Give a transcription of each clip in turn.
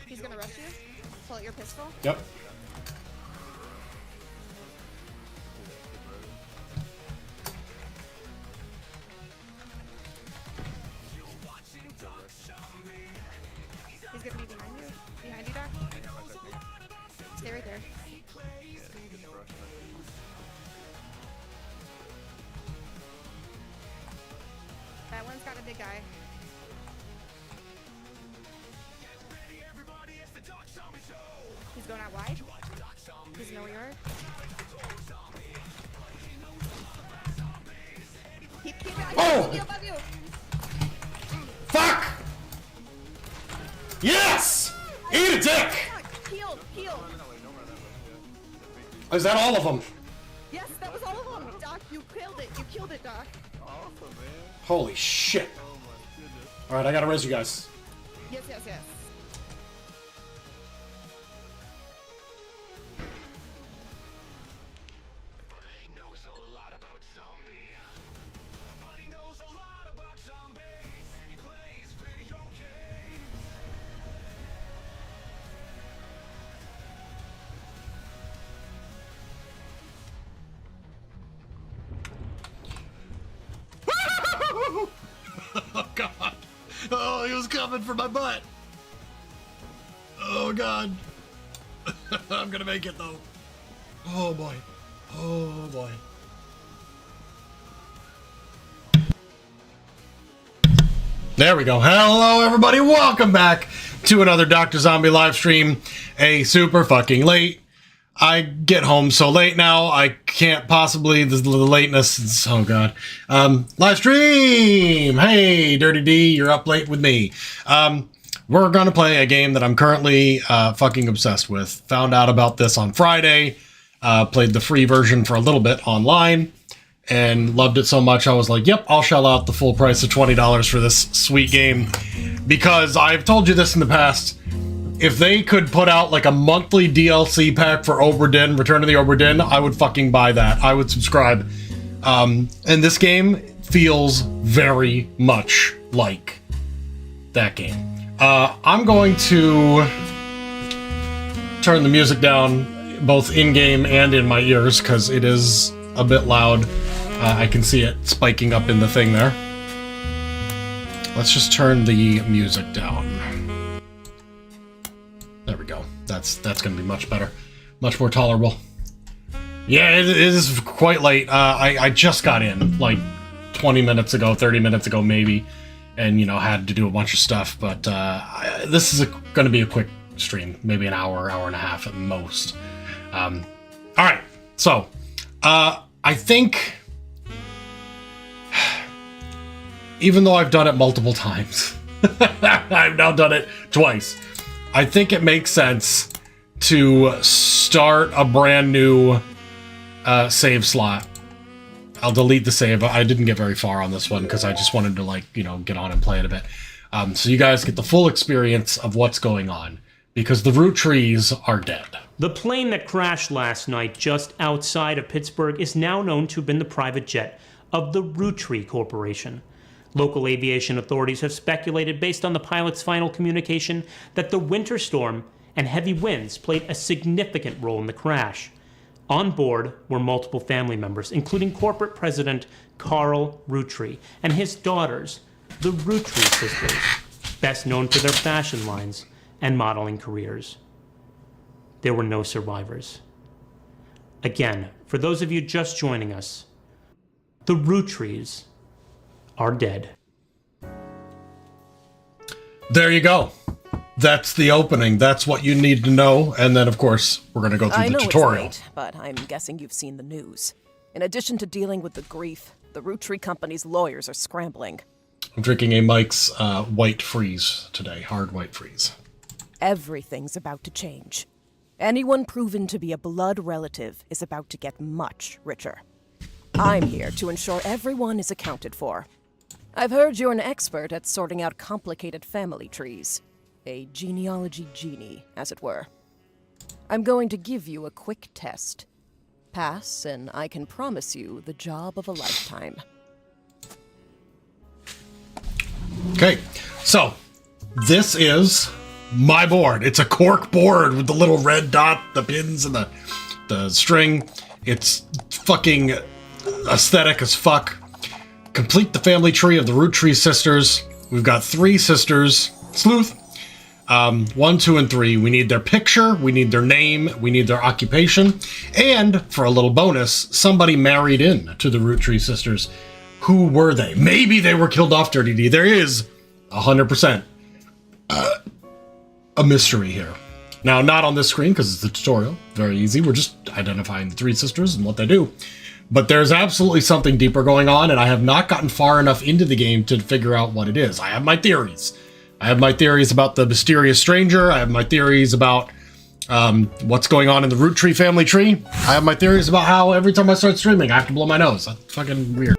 He's gonna rush you. Pull out your pistol. Yep. He's gonna be behind you. Behind you, Doc. Stay right there. That one's got a big guy. He's going out wide. He's nowhere you are. Keep Oh! above you. Fuck! Yes! Eat a dick! Heal. Is that all of them? Yes, that was all of them. Doc, you killed it. You killed it, Doc. Awesome, man. Holy shit. Oh my goodness. Alright, I gotta res you guys. Yes. Oh god. Oh, he was coming for my butt. Oh god. I'm gonna make it though. Oh boy. Oh boy. There we go. Hello everybody. Welcome back to another Doctrzombie live stream. A super fucking late. I get home so late now, I can't possibly, the lateness is, oh god. Live stream! Hey, Dirty D, you're up late with me. We're gonna play a game that I'm currently fucking obsessed with. Found out about this on Friday, played the free version for a little bit online, and loved it so much I was like, yep, I'll shell out the full price of $20 for this sweet game. Because I've told you this in the past, if they could put out like a monthly DLC pack for Obra Dinn, Return to the Obra Dinn, I would fucking buy that. I would subscribe. And this game feels very much like that game. I'm going to turn the music down both in-game and in my ears because it is a bit loud. I can see it spiking up in the thing there. Let's just turn the music down. There we go. That's going to be much better. Much more tolerable. Yeah, it is quite late. I just got in, like, 20 minutes ago, 30 minutes ago, maybe. And, you know, had to do a bunch of stuff. But this is going to be a quick stream. Maybe an hour, hour and a half at most. Alright, so, I think... Even though I've done it multiple times, I've now done it twice. I think it makes sense to start a brand new save slot. I'll delete the save. I didn't get very far on this one because I just wanted to, like, you know, get on and play it a bit. So you guys get the full experience of what's going on because the Roottrees are dead. The plane that crashed last night just outside of Pittsburgh is now known to have been the private jet of the Roottrees Corporation. Local aviation authorities have speculated, based on the pilot's final communication, that the winter storm and heavy winds played a significant role in the crash. On board were multiple family members, including corporate president Carl Roottrees and his daughters, the Roottrees sisters, best known for their fashion lines and modeling careers. There were no survivors. Again, for those of you just joining us, the Roottrees are dead. There you go. That's the opening. That's what you need to know. And then, of course, we're going to go through the tutorial. It's late, but I'm guessing you've seen the news. In addition to dealing with the grief, the Roottrees company's lawyers are scrambling. I'm drinking a Mike's white freeze today. Hard white freeze. Everything's about to change. Anyone proven to be a blood relative is about to get much richer. I'm here to ensure everyone is accounted for. I've heard you're an expert at sorting out complicated family trees. A genealogy genie, as it were. I'm going to give you a quick test. Pass, and I can promise you the job of a lifetime. Okay, so this is my board. It's a cork board with the little red dot, the pins, and the string. It's fucking aesthetic as fuck. Complete the family tree of the Roottrees sisters. We've got 3 sisters. Sleuth. 1, 2, and 3. We need their picture. We need their name. We need their occupation. And for a little bonus, somebody married in to the Roottrees sisters. Who were they? Maybe they were killed off Dirty D. There is 100% a mystery here. Now, not on this screen because it's a tutorial. Very easy. We're just identifying the 3 sisters and what they do. But there's absolutely something deeper going on, and I have not gotten far enough into the game to figure out what it is. I have my theories. I have my theories about the mysterious stranger. I have my theories about what's going on in the Roottree family tree. I have my theories about how every time I start streaming, I have to blow my nose. That's fucking weird.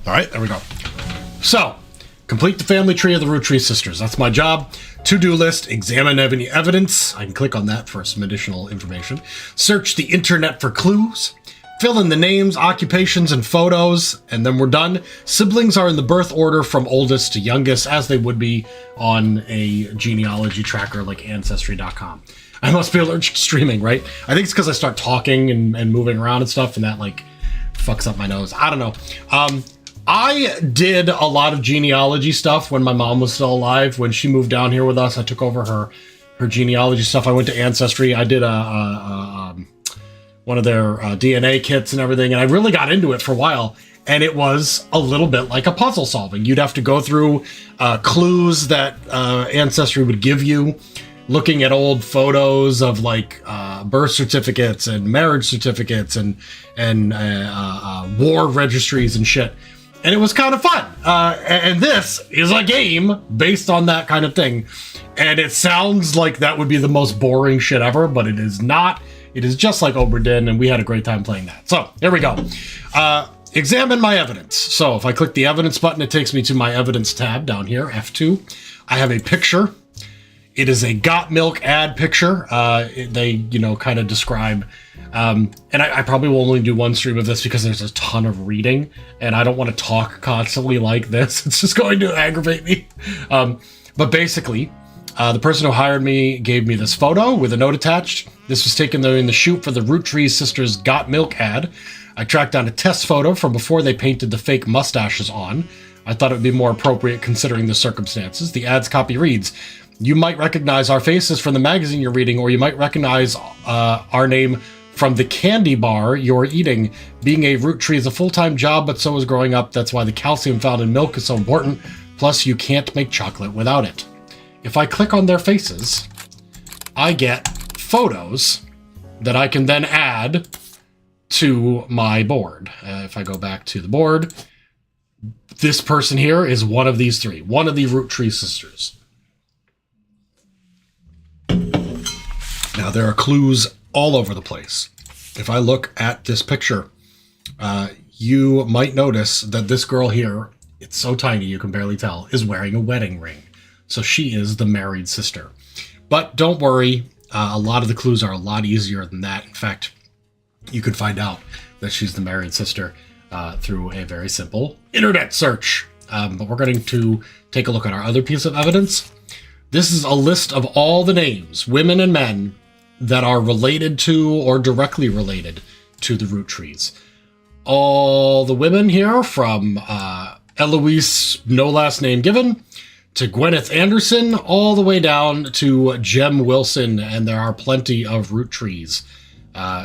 All right, there we go. So, complete the family tree of the Roottrees sisters. That's my job. To-do list, examine any evidence. I can click on that for some additional information. Search the internet for clues. Fill in the names, occupations, and photos, and then we're done. Siblings are in the birth order from oldest to youngest, as they would be on a genealogy tracker like Ancestry.com. I must be allergic to streaming, right? I think it's because I start talking and moving around and stuff, and that, like, fucks up my nose. I don't know. I did a lot of genealogy stuff when my mom was still alive. When she moved down here with us, I took over her genealogy stuff. I went to Ancestry. I did one of their DNA kits and everything, and I really got into it for a while. And it was a little bit like a puzzle solving. You'd have to go through clues that Ancestry would give you, looking at old photos of like birth certificates and marriage certificates and war registries and shit. And it was kind of fun. And this is a game based on that kind of thing. And it sounds like that would be the most boring shit ever, but it is not. It is just like Obra Dinn, and we had a great time playing that. So, here we go. Examine my evidence. So, if I click the evidence button, it takes me to my evidence tab down here, F2. I have a picture. It is a got milk ad picture. They, kind of describe... and I probably will only do one stream of this because there's a ton of reading, and I don't want to talk constantly like this. It's just going to aggravate me. But basically, the person who hired me gave me this photo with a note attached. This was taken during the shoot for the Roottrees sisters Got Milk ad. I tracked down a test photo from before they painted the fake mustaches on. I thought it would be more appropriate considering the circumstances. The ad's copy reads, "You might recognize our faces from the magazine you're reading, or you might recognize our name from the candy bar you're eating. Being a Roottree is a full-time job, but so is growing up. That's why the calcium found in milk is so important. Plus, you can't make chocolate without it." If I click on their faces, I get photos that I can then add to my board. If I go back to the board, this person here is one of these 3, one of the Roottrees sisters. Now, there are clues all over the place. If I look at this picture, you might notice that this girl here, it's so tiny you can barely tell, is wearing a wedding ring. So she is the married sister. But don't worry, a lot of the clues are a lot easier than that. In fact, you could find out that she's the married sister through a very simple internet search. But we're going to take a look at our other piece of evidence. This is a list of all the names, women and men, that are related to or directly related to the Roottrees. All the women here, from Eloise, no last name given, to Gwyneth Anderson, all the way down to Jem Wilson, and there are plenty of Roottrees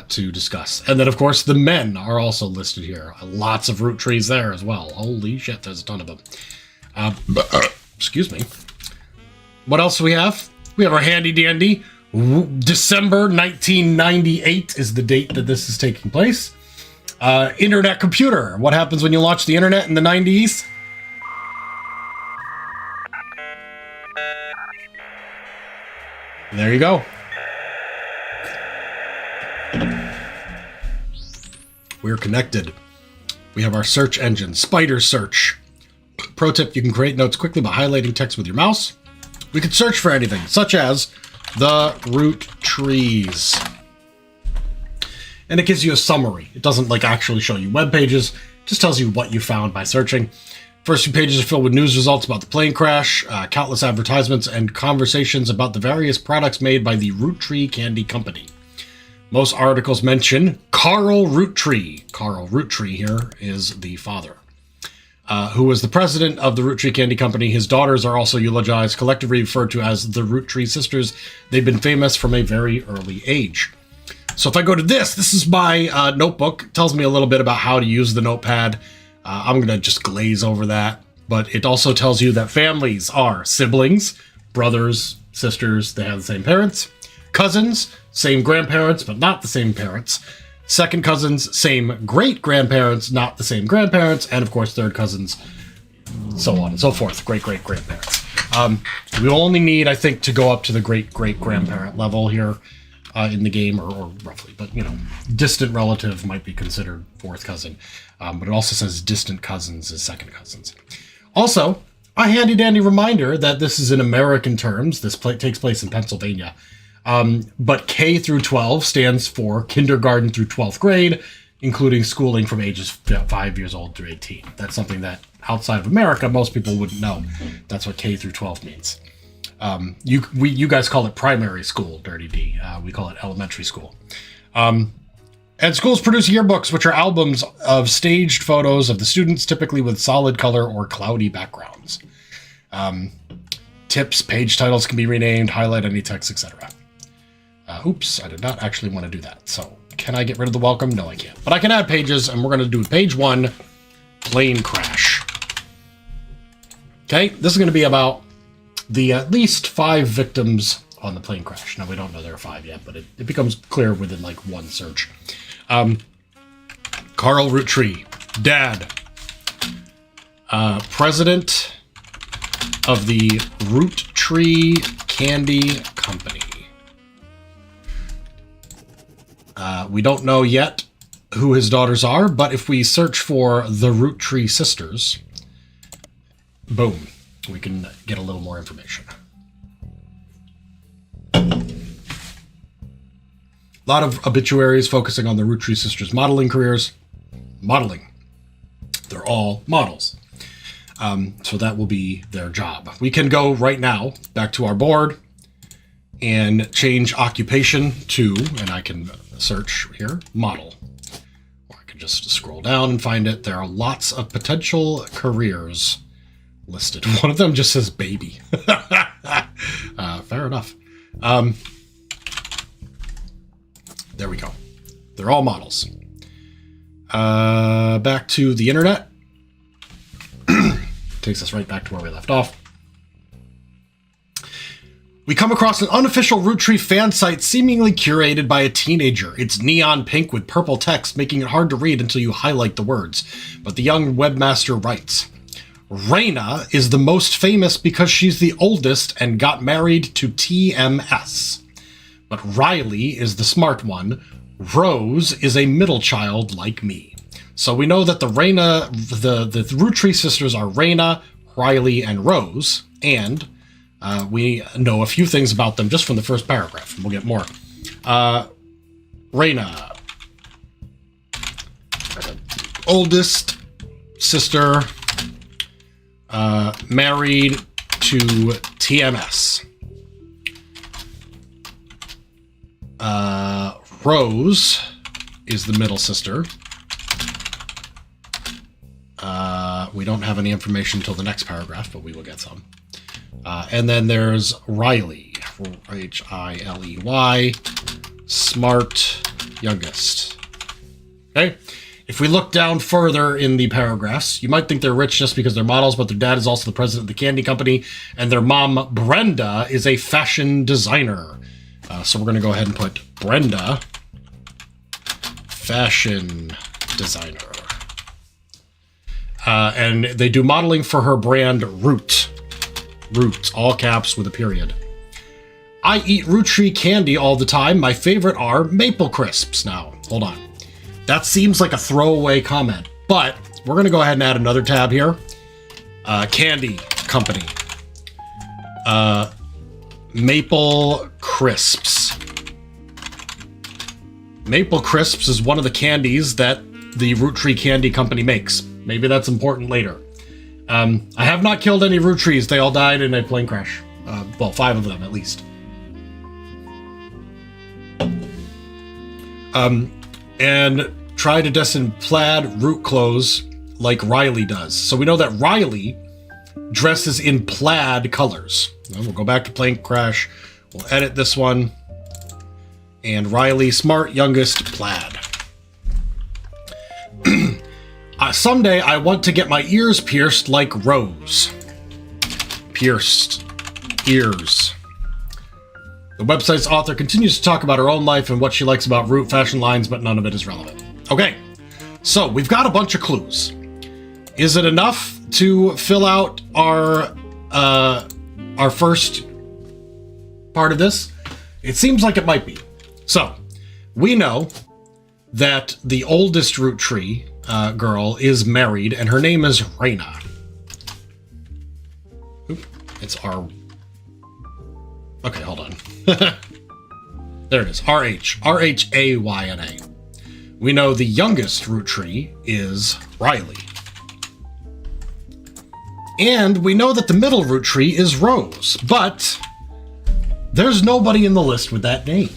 to discuss. And then, of course, the men are also listed here. Lots of Roottrees there as well. Holy shit, there's a ton of them. Excuse me. What else do we have? We have our handy dandy. December 1998 is the date that this is taking place. Internet computer. What happens when you launch the internet in the 90s? There you go. We're connected. We have our search engine, Spider Search. Pro tip, you can create notes quickly by highlighting text with your mouse. We can search for anything, such as the Roottrees. And it gives you a summary. It doesn't like actually show you web pages, it just tells you what you found by searching. First few pages are filled with news results about the plane crash, countless advertisements, and conversations about the various products made by the Roottree Candy Company. Most articles mention Carl Roottree. Carl Roottree here is the father, who was the president of the Roottree Candy Company. His daughters are also eulogized, collectively referred to as the Roottrea sisters. They've been famous from a very early age. So if I go to this is my notebook. It tells me a little bit about how to use the notepad. I'm going to just glaze over that. But it also tells you that families are siblings, brothers, sisters, they have the same parents. Cousins, same grandparents, but not the same parents. Second cousins, same great-grandparents, not the same grandparents. And, of course, third cousins, so on and so forth, great-great-grandparents. We only need, I think, to go up to the great-great-grandparent level here in the game, or roughly. But, you know, distant relative might be considered fourth cousin. But it also says distant cousins is second cousins. Also, a handy-dandy reminder that this is in American terms. This takes place in Pennsylvania. But K through 12 stands for kindergarten through 12th grade, including schooling from ages 5 years old through 18. That's something that outside of America, most people wouldn't know. That's what K through 12 means. You guys call it primary school, Dirty D. We call it elementary school. And schools produce yearbooks, which are albums of staged photos of the students, typically with solid color or cloudy backgrounds. Tips, page titles can be renamed, highlight any text, etc. Oops, I did not actually want to do that. So, can I get rid of the welcome? No, I can't. But I can add pages, and we're going to do page 1, plane crash. Okay, this is going to be about the at least 5 victims on the plane crash. Now, we don't know there are 5 yet, but it becomes clear within, like, one search. Carl Roottree, dad, president of the Roottree Candy Company. We don't know yet who his daughters are, but if we search for the Roottree sisters, boom, we can get a little more information. A lot of obituaries focusing on the Roottrea sisters' modeling careers. Modeling. They're all models. So that will be their job. We can go right now back to our board and change occupation to, and I can search here, model. Or I can just scroll down and find it. There are lots of potential careers listed. One of them just says baby. Fair enough. There we go. They're all models. Back to the internet. Takes us right back to where we left off. We come across an unofficial Roottree fan site seemingly curated by a teenager. It's neon pink with purple text, making it hard to read until you highlight the words. But the young webmaster writes, Raina is the most famous because she's the oldest and got married to TMS. But Riley is the smart one. Rose is a middle child like me. So we know that the Roottree sisters are Raina, Riley, and Rose, and we know a few things about them just from the first paragraph. We'll get more. Raina, oldest sister, married to TMS. Rose is the middle sister. We don't have any information until the next paragraph, but we will get some. And then there's Riley, H-I-L-E-Y, smart, youngest. Okay? If we look down further in the paragraphs, you might think they're rich just because they're models, but their dad is also the president of the candy company, and their mom, Brenda, is a fashion designer. So we're going to go ahead and put Brenda, fashion designer. And they do modeling for her brand Root. Root, all caps with a period. I eat Roottree candy all the time. My favorite are Maple Crisps. Now, hold on. That seems like a throwaway comment, but we're going to go ahead and add another tab here. Candy Company. Maple Crisps. Maple Crisps is one of the candies that the Roottrees Candy Company makes. Maybe that's important later. I have not killed any Roottrees. They all died in a plane crash. Well, 5 of them at least. And try to destine plaid root clothes like Riley does. So we know that Riley dresses in plaid colors. We'll go back to plane crash. We'll edit this one. And Riley, smart, youngest, plaid. Someday I want to get my ears pierced like Rose. Pierced ears. The website's author continues to talk about her own life and what she likes about Root fashion lines, but none of it is relevant. Okay, so we've got a bunch of clues. Is it enough to fill out our first part of this? It seems like it might be. So, we know that the oldest Roottrees girl is married, and her name is Reyna. Oop, it's R. Okay, hold on. There it is. R-H. R-H-A-Y-N-A. We know the youngest Roottrees is Riley. And we know that the middle Roottrees is Rose, but there's nobody in the list with that name.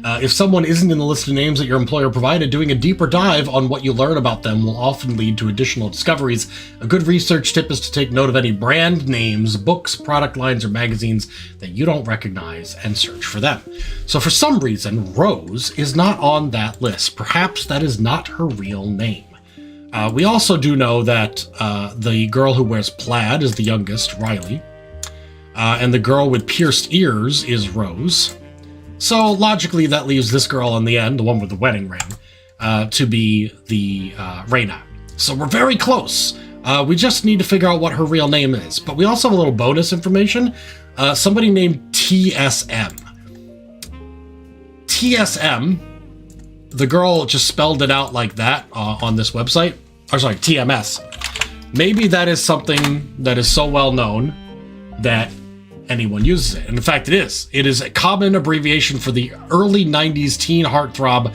If someone isn't in the list of names that your employer provided, doing a deeper dive on what you learn about them will often lead to additional discoveries. A good research tip is to take note of any brand names, books, product lines, or magazines that you don't recognize and search for them. So for some reason, Rose is not on that list. Perhaps that is not her real name. We also do know that the girl who wears plaid is the youngest, Riley. And the girl with pierced ears is Rose. So logically, that leaves this girl in the end, the one with the wedding ring, to be the Reyna. So we're very close. We just need to figure out what her real name is. But we also have a little bonus information. Somebody named TSM. TSM, the girl just spelled it out like that on this website. Or sorry, TMS. Maybe that is something that is so well known that anyone uses it. And in fact, it is. It is a common abbreviation for the early 90s teen heartthrob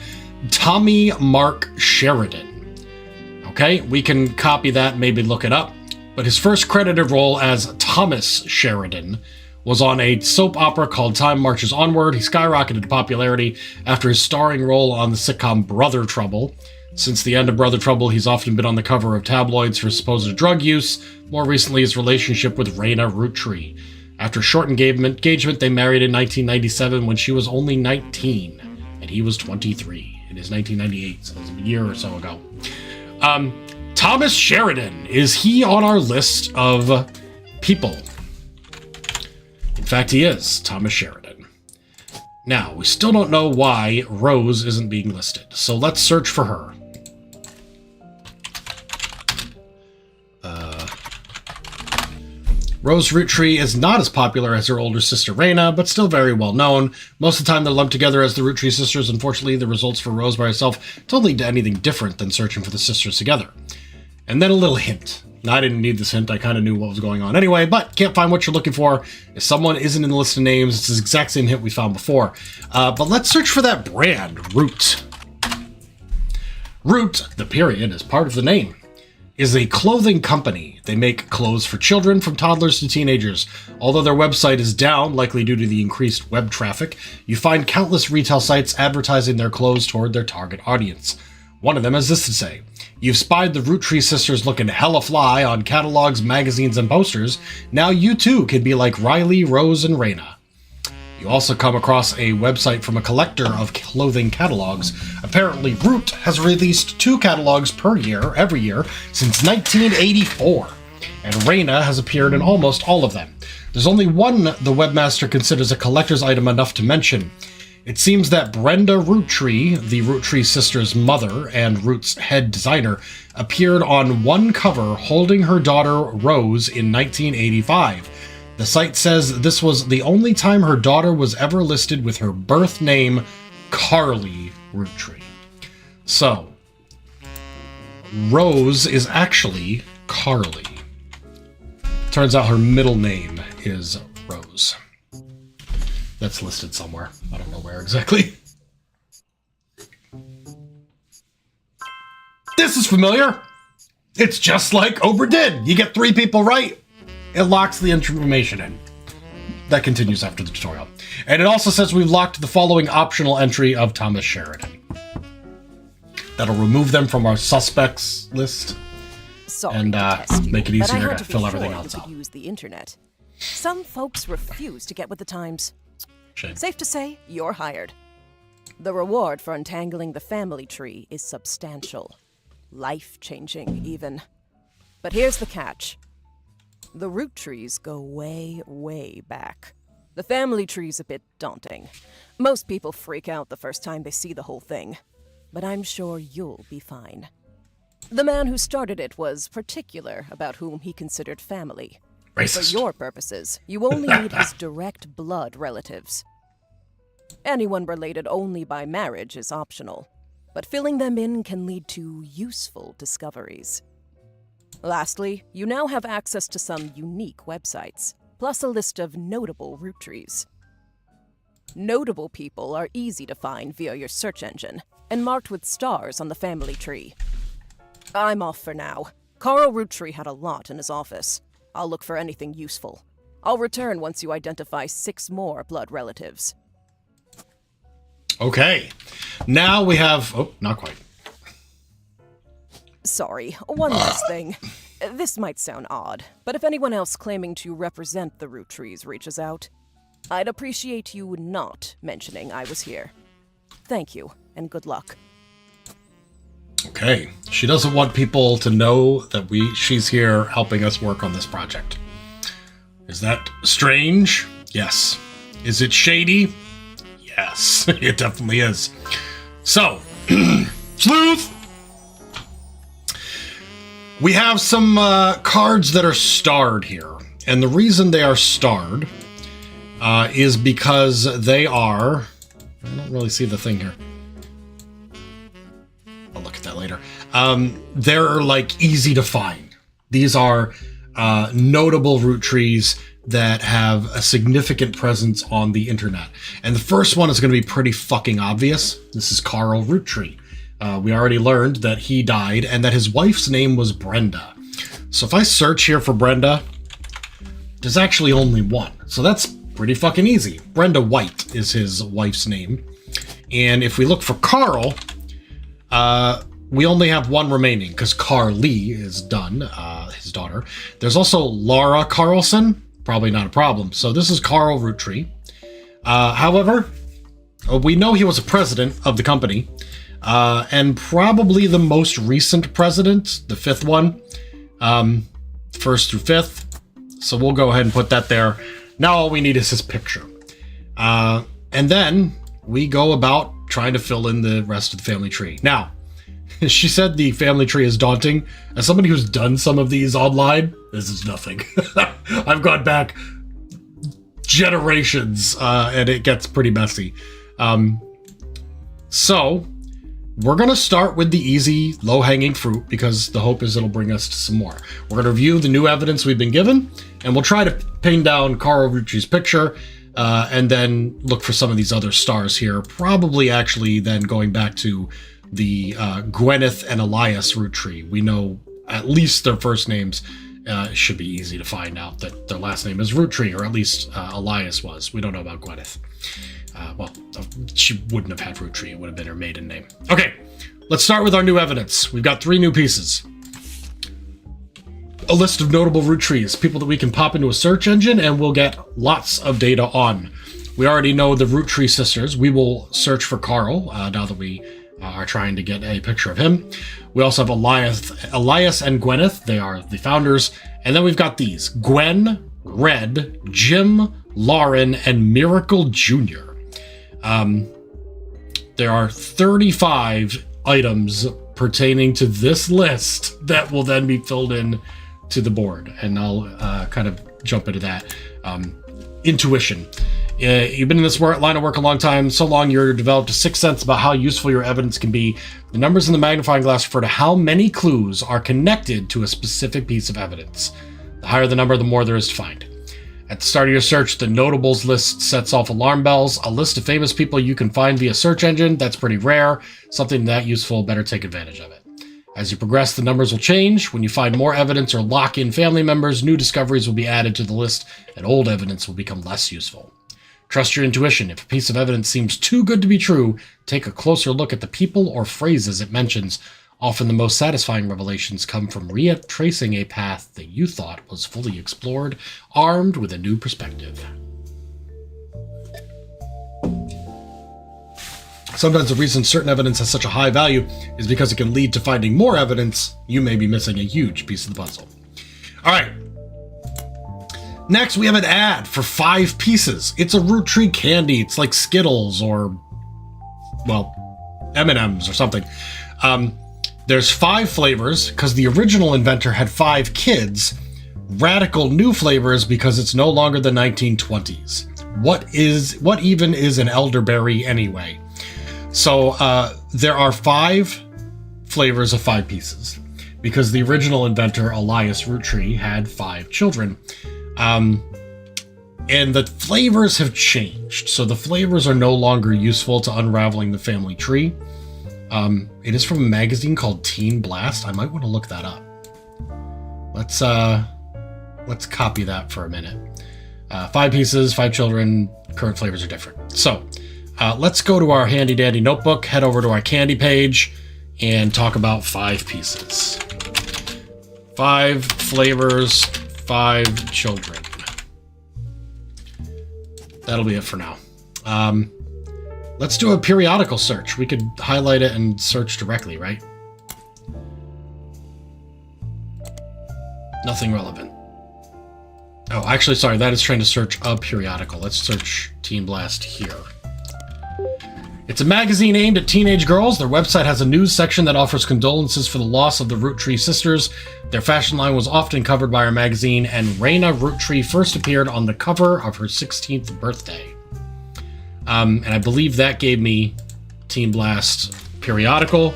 Tommy Mark Sheridan. Okay, we can copy that, maybe look it up. But his first credited role as Thomas Sheridan was on a soap opera called Time Marches Onward. He skyrocketed to popularity after his starring role on the sitcom Brother Trouble. Since the end of Brother Trouble, he's often been on the cover of tabloids for supposed drug use. More recently, his relationship with Reyna Roottrees. After a short engagement, they married in 1997 when she was only 19, and he was 23. It is 1998, so it was a year or so ago. Thomas Sheridan, is he on our list of people? In fact, he is, Thomas Sheridan. Now, we still don't know why Rose isn't being listed, so let's search for her. Rose Roottrees is not as popular as her older sister Reyna, but still very well known. Most of the time they're lumped together as the Roottrees sisters. Unfortunately, the results for Rose by herself don't lead to anything different than searching for the sisters together. And then a little hint. Now, I didn't need this hint, I kind of knew what was going on anyway, but can't find what you're looking for. If someone isn't in the list of names, it's the exact same hint we found before. But let's search for that brand, Root. Root, the period is part of the name, is a clothing company. They make clothes for children from toddlers to teenagers. Although their website is down, likely due to the increased web traffic, you find countless retail sites advertising their clothes toward their target audience. One of them has this to say: "You've spied the Roottrees sisters looking hella fly on catalogs, magazines, and posters. Now you too can be like Riley, Rose, and Reyna." You also come across a website from a collector of clothing catalogs. Apparently, Root has released 2 catalogs per year, every year, since 1984. And Reyna has appeared in almost all of them. There's only one the webmaster considers a collector's item enough to mention. It seems that Brenda Roottrees, the Roottrees sisters' mother and Root's head designer, appeared on one cover holding her daughter Rose in 1985. The site says this was the only time her daughter was ever listed with her birth name, Carly Roottrees. So, Rose is actually Carly. Turns out her middle name is Rose. That's listed somewhere. I don't know where exactly. This is familiar. It's just like Obra Dinn. You get 3 people right, it locks the information in. That continues after the tutorial. And it also says we've locked the following optional entry of Thomas Sheridan. That'll remove them from our suspects list. Sorry and to test you, make it but I easier had to be fill sure everything you else could out. use the internet. Some folks refuse to get with the times. Shame. Safe to say, you're hired. The reward for untangling the family tree is substantial. Life-changing, even. But here's the catch. The Roottrees go way, way back. The family tree's a bit daunting. Most people freak out the first time they see the whole thing. But I'm sure you'll be fine. The man who started it was particular about whom he considered family. Racist. For your purposes, you only need his direct blood relatives. Anyone related only by marriage is optional, but filling them in can lead to useful discoveries. Lastly, you now have access to some unique websites, plus a list of notable Roottrees. Notable people are easy to find via your search engine, and marked with stars on the family tree. I'm off for now. Carl Roottree had a lot in his office. I'll look for anything useful. I'll return once you identify 6 more blood relatives. Okay. Now we have... Oh, not quite. Sorry, one last thing. This might sound odd, but if anyone else claiming to represent the Roottrees reaches out, I'd appreciate you not mentioning I was here. Thank you, and good luck. Okay. She doesn't want people to know that she's here helping us work on this project. Is that strange? Yes. Is it shady? Yes, it definitely is. So, Sleuth! We have some cards that are starred here. And the reason they are starred is because they are... I don't really see the thing here. I'll look at that later. They're like easy to find. These are notable Roottrees that have a significant presence on the internet. And the first one is going to be pretty fucking obvious. This is Carl Roottree. We already learned that he died and that his wife's name was Brenda. So if I search here for Brenda, there's actually only one. So that's pretty fucking easy. Brenda White is his wife's name. And if we look for Carl, we only have one remaining because Carly is done, his daughter. There's also Laura Carlson, probably not a problem. So this is Carl Roottree. However, we know he was a president of the company, and probably the most recent president, the 5th one, 1st through 5th. So we'll go ahead and put that there. Now all we need is his picture. And then we go about trying to fill in the rest of the family tree. Now, she said the family tree is daunting. As somebody who's done some of these online, this is nothing. I've gone back generations, and it gets pretty messy. So, we're going to start with the easy, low-hanging fruit, because the hope is it'll bring us to some more. We're going to review the new evidence we've been given, and we'll try to pin down Carl Rootree's picture, and then look for some of these other stars here. Probably actually then going back to the Gwyneth and Elias Roottree. We know at least their first names. It should be easy to find out that their last name is Roottree, or at least Elias was. We don't know about Gwyneth. Well, she wouldn't have had Roottree. It would have been her maiden name. Okay, let's start with our new evidence. We've got 3 new pieces. A list of notable Roottrees, people that we can pop into a search engine, and we'll get lots of data on. We already know the Roottree sisters. We will search for Carl, now that we are trying to get a picture of him. We also have Elias and Gwyneth. They are the founders. And then we've got these: Gwen, Red, Jim, Lauren, and Miracle Jr. There are 35 items pertaining to this list that will then be filled in to the board. And I'll kind of jump into that. Intuition You've been in this line of work a long time, so long you're developed a sixth sense about how useful your evidence can be. The numbers in the magnifying glass refer to how many clues are connected to a specific piece of evidence. The higher the number, the more there is to find. At the start of your search, the notables list sets off alarm bells, a list of famous people you can find via search engine. That's pretty rare. Something that useful, better take advantage of it. As you progress, the numbers will change. When you find more evidence or lock in family members, new discoveries will be added to the list, and old evidence will become less useful. Trust your intuition. If a piece of evidence seems too good to be true, take a closer look at the people or phrases it mentions. Often the most satisfying revelations come from retracing a path that you thought was fully explored, armed with a new perspective. Sometimes the reason certain evidence has such a high value is because it can lead to finding more evidence. You may be missing a huge piece of the puzzle. All right. Next, we have an ad for 5 pieces. It's a Roottrees candy. It's like Skittles or, well, M&Ms or something. There's 5 flavors because the original inventor had 5 kids. Radical new flavors because it's no longer the 1920s. What even is an elderberry anyway? So there are 5 flavors of 5 pieces because the original inventor, Elias Roottrees, had 5 children. And the flavors have changed. So the flavors are no longer useful to unraveling the family tree. It is from a magazine called Teen Blast. I might want to look that up. Let's copy that for a minute. 5 pieces, 5 children, current flavors are different. So let's go to our handy dandy notebook, head over to our candy page, and talk about 5 pieces. 5 flavors, 5 children. That'll be it for now. Let's do a periodical search. We could highlight it and search directly, right? Nothing relevant. Oh, actually, sorry, that is trying to search a periodical. Let's search Teen Blast here. It's a magazine aimed at teenage girls. Their website has a news section that offers condolences for the loss of the Roottrees sisters. Their fashion line was often covered by our magazine, and Raina Roottrees first appeared on the cover of her 16th birthday. And I believe that gave me Teen Blast periodical.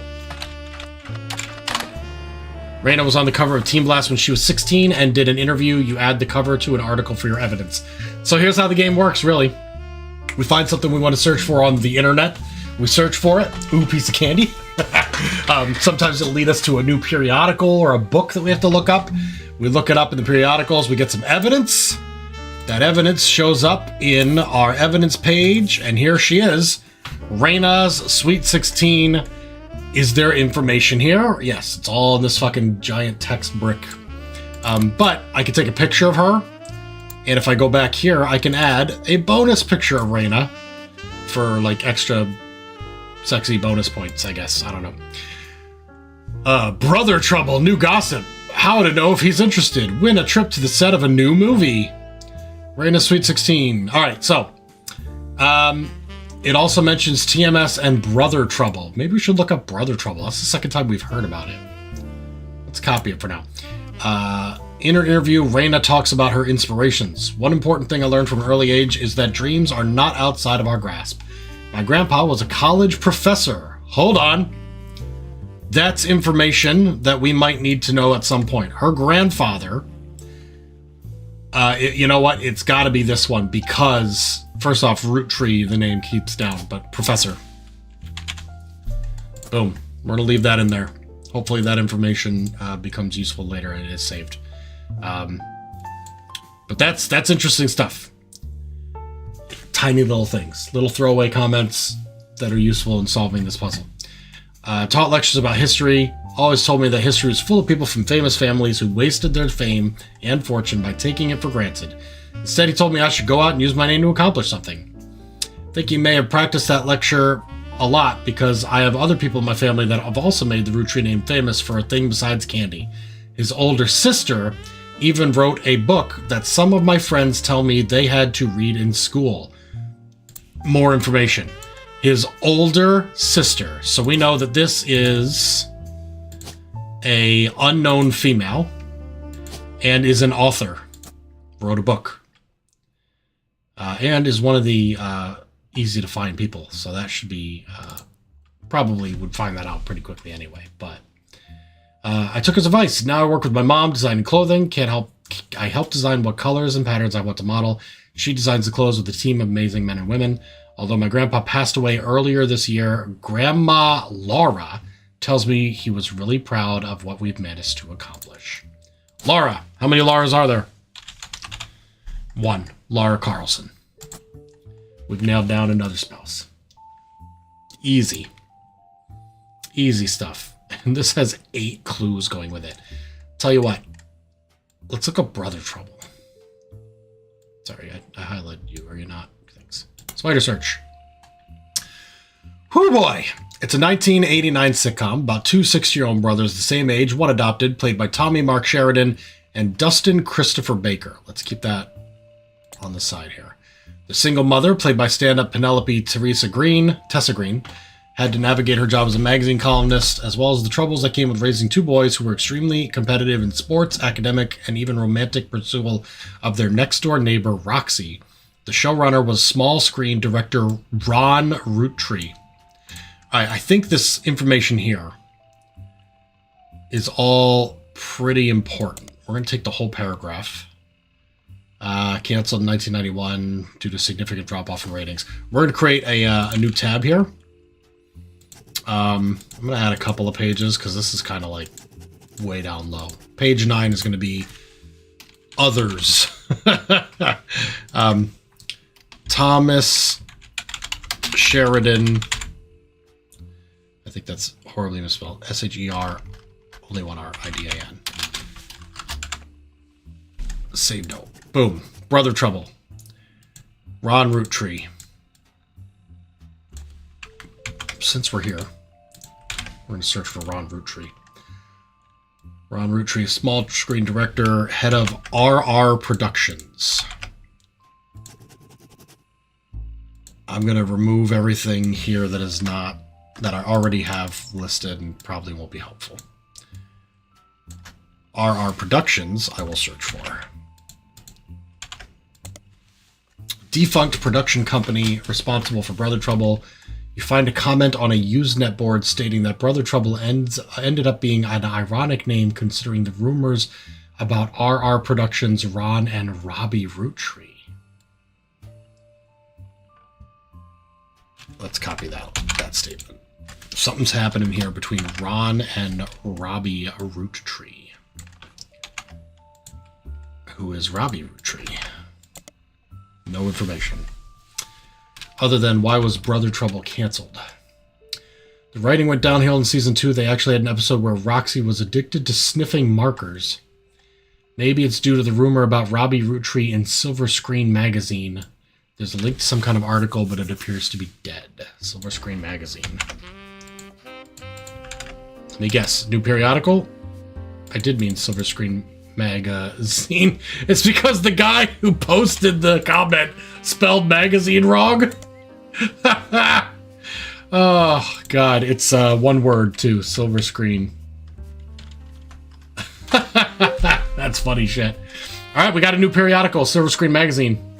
Raina was on the cover of Teen Blast when she was 16 and did an interview. You add the cover to an article for your evidence. So here's how the game works, really. We find something we want to search for on the internet. We search for it. Ooh, piece of candy. Sometimes it'll lead us to a new periodical or a book that we have to look up. We look it up in the periodicals. We get some evidence. That evidence shows up in our evidence page, and here she is. Raina's Sweet 16. Is there information here? Yes, it's all in this fucking giant text brick. But I can take a picture of her, and if I go back here, I can add a bonus picture of Raina for like extra sexy bonus points, I guess. I don't know. Brother trouble, new gossip. How to know if he's interested. Win a trip to the set of a new movie. Raina Sweet 16. All right, so it also mentions TMS and Brother Trouble. Maybe we should look up Brother Trouble. That's the second time we've heard about it. Let's copy it for now. In her interview, Raina talks about her inspirations. One important thing I learned from an early age is that dreams are not outside of our grasp. My grandpa was a college professor. Hold on. That's information that we might need to know at some point. Her grandfather... you know what? It's got to be this one because, first off, Roottrees, the name keeps down, but Professor. Boom. We're going to leave that in there. Hopefully that information becomes useful later and it is saved. But that's interesting stuff. Tiny little things. Little throwaway comments that are useful in solving this puzzle. Taught lectures about history. Always told me that history was full of people from famous families who wasted their fame and fortune by taking it for granted. Instead, he told me I should go out and use my name to accomplish something. I think he may have practiced that lecture a lot because I have other people in my family that have also made the Roottrees name famous for a thing besides candy. His older sister even wrote a book that some of my friends tell me they had to read in school. More information. His older sister. So we know that this is a unknown female and is an author. Wrote a book. and is one of the easy to find people. So that should be, probably would find that out pretty quickly anyway. But I took his advice. Now I work with my mom designing clothing. I help design what colors and patterns I want to model. She designs the clothes with a team of amazing men and women. Although my grandpa passed away earlier this year, Grandma Laura tells me he was really proud of what we've managed to accomplish. Laura. How many Lauras are there? One. Laura Carlson. We've nailed down another spouse. Easy. Easy stuff. And this has 8 clues going with it. Tell you what. Let's look up Brother Trouble. Sorry, I highlighted you. Are you not? Thanks. Spider search. Whoo boy! It's a 1989 sitcom about 2 6-year-old brothers the same age, one adopted, played by Tommy Mark Sheridan and Dustin Christopher Baker. Let's keep that on the side here. The single mother, played by stand-up Penelope Tessa Green, had to navigate her job as a magazine columnist, as well as the troubles that came with raising 2 boys who were extremely competitive in sports, academic, and even romantic pursuit of their next-door neighbor, Roxy. The showrunner was small-screen director Ron Roottrees. I think this information here is all pretty important. We're going to take the whole paragraph. Canceled in 1991 due to significant drop-off in ratings. We're going to create a new tab here. I'm going to add a couple of pages because this is kind of like way down low. Page 9 is going to be others. Thomas Sheridan. I think that's horribly misspelled. S-H-E-R, only one R, I-D-A-N. Save note. Boom. Brother Trouble. Ron Roottrees. Since we're here, we're going to search for Ron Roottrees. Ron Roottrees, small screen director, head of RR Productions. I'm going to remove everything here that is not, that I already have listed and probably won't be helpful. RR Productions, I will search for. Defunct production company responsible for Brother Trouble. You find a comment on a Usenet board stating that Brother Trouble ended up being an ironic name considering the rumors about RR Productions' Ron and Robbie Roottrees. Let's copy that statement. Something's happening here between Ron and Robbie Roottrees. Who is Robbie Roottrees? No information. Other than why was Brother Trouble canceled? The writing went downhill in season 2. They actually had an episode where Roxy was addicted to sniffing markers. Maybe it's due to the rumor about Robbie Roottrees in Silver Screen Magazine. There's a link to some kind of article, but it appears to be dead. Silver Screen Magazine. Let me guess. New periodical? I did mean Silver Screen Magazine. It's because the guy who posted the comment spelled magazine wrong. Oh, God. It's one word, too. Silver Screen. That's funny shit. All right, we got a new periodical, Silver Screen Magazine.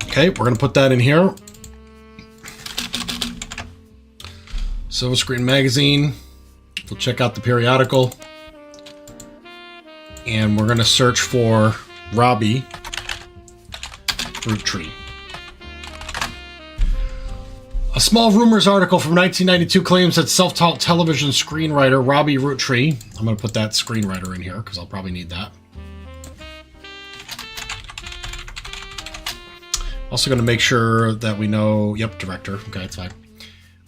Okay, we're going to put that in here. Silver Screen Magazine. We'll check out the periodical. And we're going to search for Robbie Roottrees. A small rumors article from 1992 claims that self-taught television screenwriter Robbie Roottrees, I'm going to put that screenwriter in here because I'll probably need that. Also going to make sure that we know, yep, director, okay, it's fine.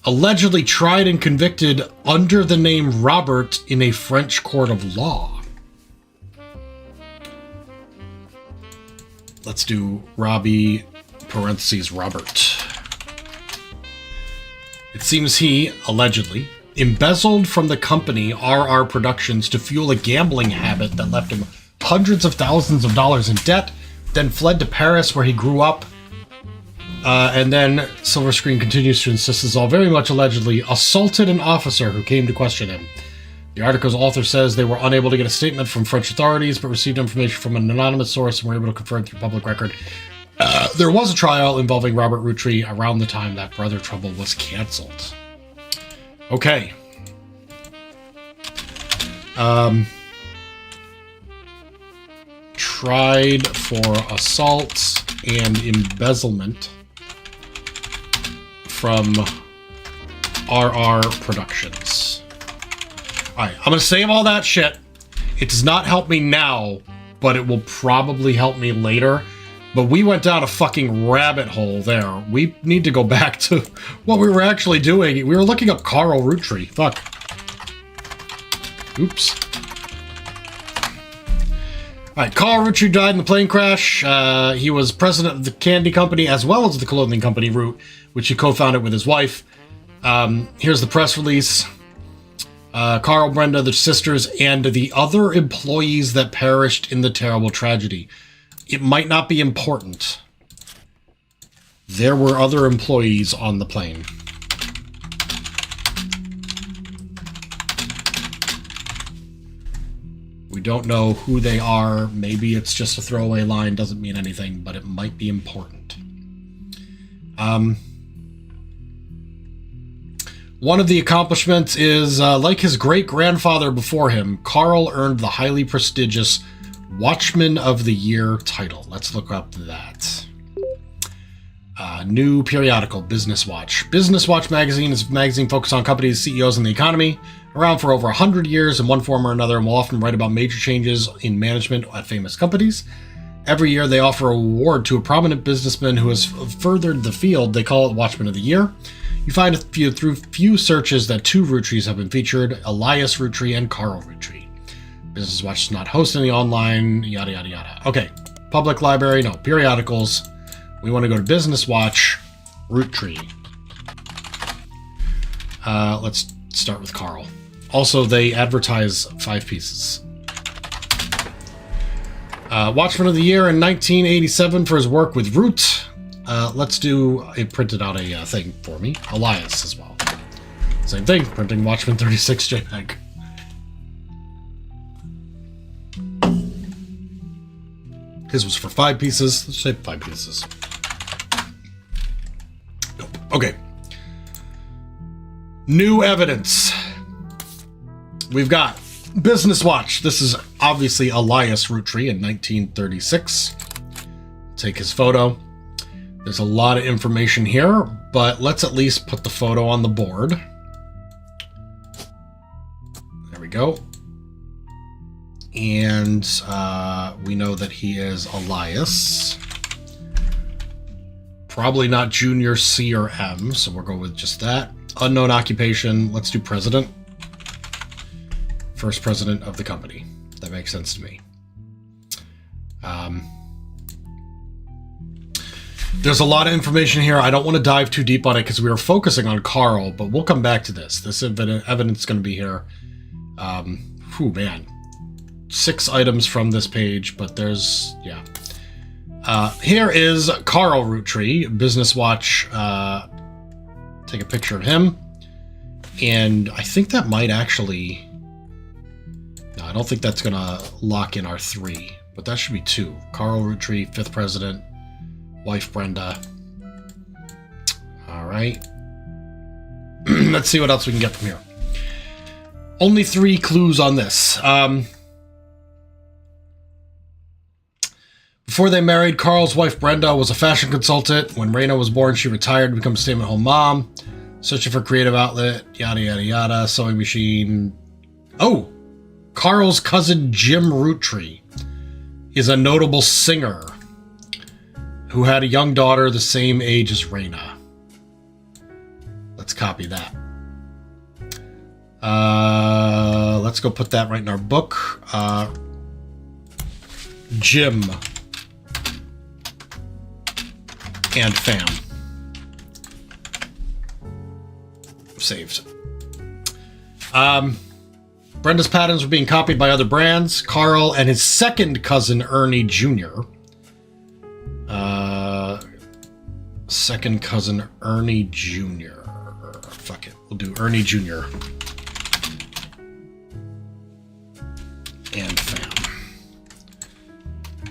Allegedly tried and convicted under the name Robert in a French court of law. Let's do Robbie, parentheses, Robert. It seems he, allegedly, embezzled from the company RR Productions to fuel a gambling habit that left him hundreds of thousands of dollars in debt, then fled to Paris where he grew up. And then Silver Screen continues to insist this is all very much allegedly assaulted an officer who came to question him. The article's author says they were unable to get a statement from French authorities, but received information from an anonymous source and were able to confirm through public record. There was a trial involving Robert Roottrees around the time that Brother Trouble was canceled. Okay. Tried for assault and embezzlement from RR Productions. Alright, I'm going to save all that shit. It does not help me now, but it will probably help me later. But we went down a fucking rabbit hole there. We need to go back to what we were actually doing. We were looking up Carl Roottrees. Fuck. Oops. Alright, Carl Roottrees died in the plane crash. He was president of the candy company as well as the clothing company Root, which he co-founded with his wife. Here's the press release. Carl, Brenda, the sisters, and the other employees that perished in the terrible tragedy. It might not be important. There were other employees on the plane. We don't know who they are. Maybe it's just a throwaway line, doesn't mean anything, but it might be important. One of the accomplishments is, like his great-grandfather before him, Carl earned the highly prestigious Watchman of the Year title. Let's look up that. New periodical, Business Watch. Business Watch magazine is a magazine focused on companies, CEOs, and the economy. Around for over 100 years in one form or another, and will often write about major changes in management at famous companies. Every year, they offer a award to a prominent businessman who has furthered the field. They call it Watchman of the Year. You find through few searches that two Roottrees have been featured, Elias Roottrees and Carl Roottrees. Business Watch does not host any online, yada, yada, yada. Okay, public library, no, periodicals. We want to go to Business Watch, Roottrees. Let's start with Carl. Also, they advertise 5 pieces. Watchman of the Year in 1987 for his work with Root. Let's do, it printed out a thing for me. Elias as well. Same thing, printing Watchman 36 JPEG. His was for 5 pieces. Let's say 5 pieces. Nope. Okay. New evidence. We've got Business Watch. This is obviously Elias Roottrees in 1936. Take his photo. There's a lot of information here, but let's at least put the photo on the board. There we go. And we know that he is Elias. Probably not Junior, C, or M, so we'll go with just that. Unknown occupation. Let's do president. First president of the company. That makes sense to me. There's a lot of information here. I don't want to dive too deep on it because we were focusing on Carl, but we'll come back to this. This evidence is going to be here. Whew, man. 6 items from this page, but there's, yeah. Here is Carl Roottrees, Business Watch. Take a picture of him. And I think that might actually... No, I don't think that's going to lock in our 3, but that should be 2. Carl Roottrees, 5th president. Wife Brenda. All right. Let's see what else we can get from here. Only 3 clues on this. Before they married, Carl's wife Brenda was a fashion consultant. When Raina was born, she retired to become a stay-at-home mom. Searching for creative outlet, yada, yada, yada. Sewing machine. Oh! Carl's cousin Jim Roottrees is a notable singer who had a young daughter the same age as Raina. Let's copy that. Let's go put that right in our book. Jim and fam. Saved. Brenda's patterns were being copied by other brands. Carl and his second cousin Ernie Jr. second cousin Ernie Jr. Fuck it, we'll do Ernie Jr. and fam.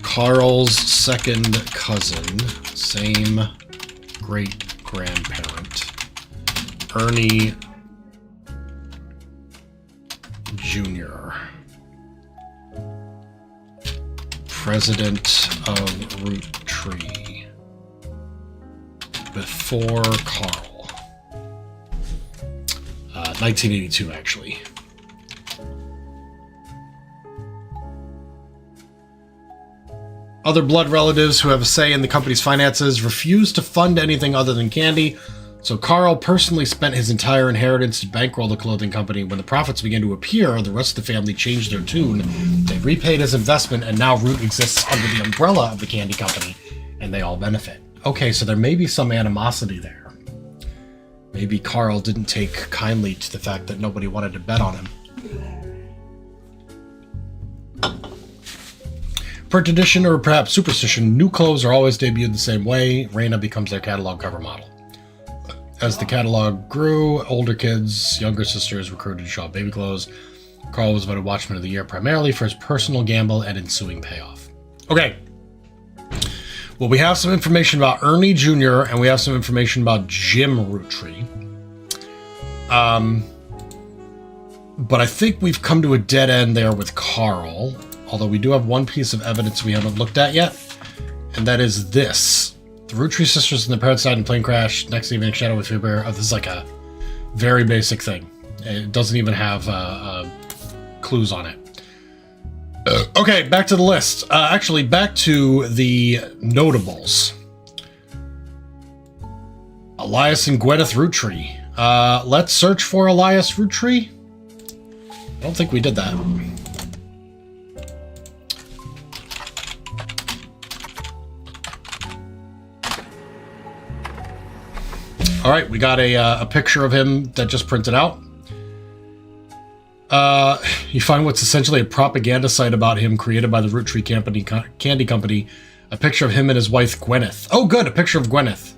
Carl's second cousin, same great-grandparent, Ernie Jr., president of Roottrees, before Carl. 1982, actually. Other blood relatives who have a say in the company's finances refused to fund anything other than candy, so Carl personally spent his entire inheritance to bankroll the clothing company. When the profits began to appear, the rest of the family changed their tune. They repaid his investment, and now Root exists under the umbrella of the candy company, and they all benefit. Okay, so there may be some animosity there. Maybe Carl didn't take kindly to the fact that nobody wanted to bet on him. Per tradition, or perhaps superstition, new clothes are always debuted the same way. Raina becomes their catalog cover model. As the catalog grew, older kids, younger sisters recruited to shop baby clothes. Carl was voted Watchman of the Year primarily for his personal gamble and ensuing payoff. Okay. Well, we have some information about Ernie Jr. and we have some information about Jim Roottrees. But I think we've come to a dead end there with Carl. Although we do have one piece of evidence we haven't looked at yet. And that is this. The Roottrees sisters and the parents died in a plane crash. Next evening, Shadow with Fear. This is like a very basic thing. It doesn't even have clues on it. Okay, back to the list. Actually, back to the notables. Elias and Gwyneth Roottrees. Let's search for Elias Roottrees. I don't think we did that. All right, we got a picture of him that just printed out. You find what's essentially a propaganda site about him created by the Roottrees Candy Company. A picture of him and his wife, Gwyneth. Oh, good, a picture of Gwyneth.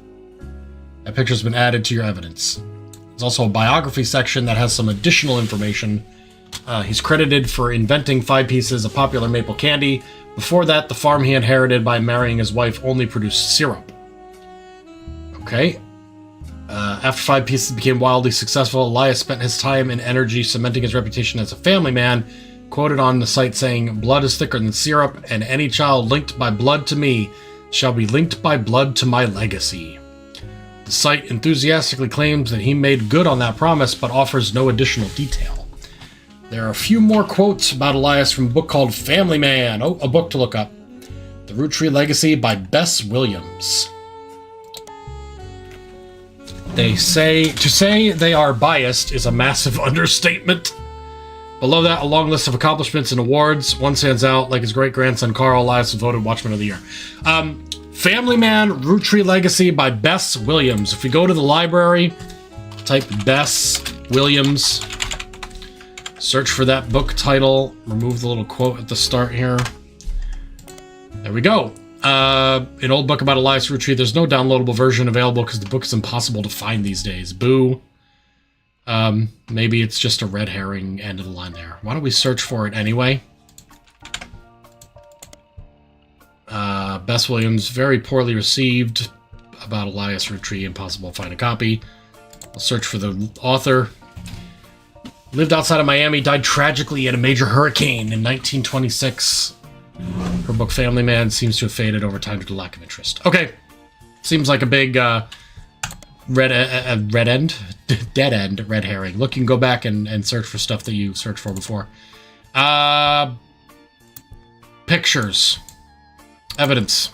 That picture's been added to your evidence. There's also a biography section that has some additional information. He's credited for inventing 5 pieces of popular maple candy. Before that, the farm he inherited by marrying his wife only produced syrup. Okay. After 5 pieces became wildly successful, Elias spent his time and energy cementing his reputation as a family man, quoted on the site saying, "Blood is thicker than syrup, and any child linked by blood to me shall be linked by blood to my legacy." The site enthusiastically claims that he made good on that promise, but offers no additional detail. There are a few more quotes about Elias from a book called Family Man. Oh, a book to look up. The Roottrees Legacy by Bess Williams. To say they are biased is a massive understatement. Below that, a long list of accomplishments and awards. One stands out, like his great-grandson Carl. Elias was voted Watchman of the Year. Family Man, Roottrees Legacy by Bess Williams. If we go to the library, type Bess Williams, search for that book title, remove the little quote at the start here. There we go. An old book about Elias Roottrees. There's no downloadable version available because the book is impossible to find these days. Boo. Maybe it's just a red herring end of the line there. Why don't we search for it anyway? Bess Williams, very poorly received about Elias Roottrees. Impossible to find a copy. I'll search for the author. Lived outside of Miami, died tragically in a major hurricane in 1926. Her book Family Man seems to have faded over time due to lack of interest. Okay. Seems like a big dead end red herring. Look, you can go back and search for stuff that you searched for before. Pictures. Evidence.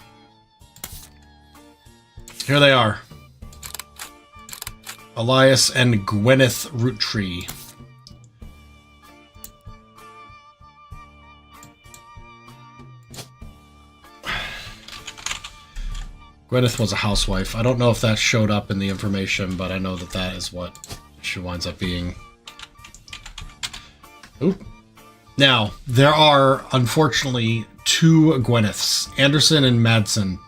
Here they are. Elias and Gwyneth Roottrees. Gwyneth was a housewife. I don't know if that showed up in the information, but I know that that is what she winds up being. Oop. Now, there are, unfortunately, 2 Gwyneths, Anderson and Madsen.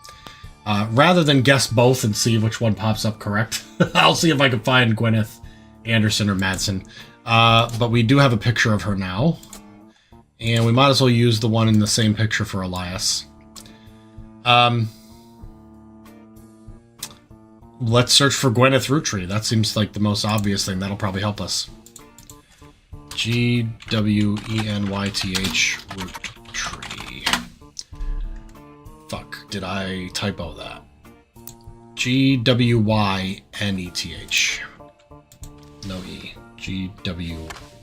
Rather than guess both and see which one pops up correct, I'll see if I can find Gwyneth Anderson or Madsen. But we do have a picture of her now. And we might as well use the one in the same picture for Elias. Let's search for Gwyneth Roottree. That seems like the most obvious thing. That'll probably help us. Gwenyth Roottree. Fuck, did I typo that? Gwenyth. No E.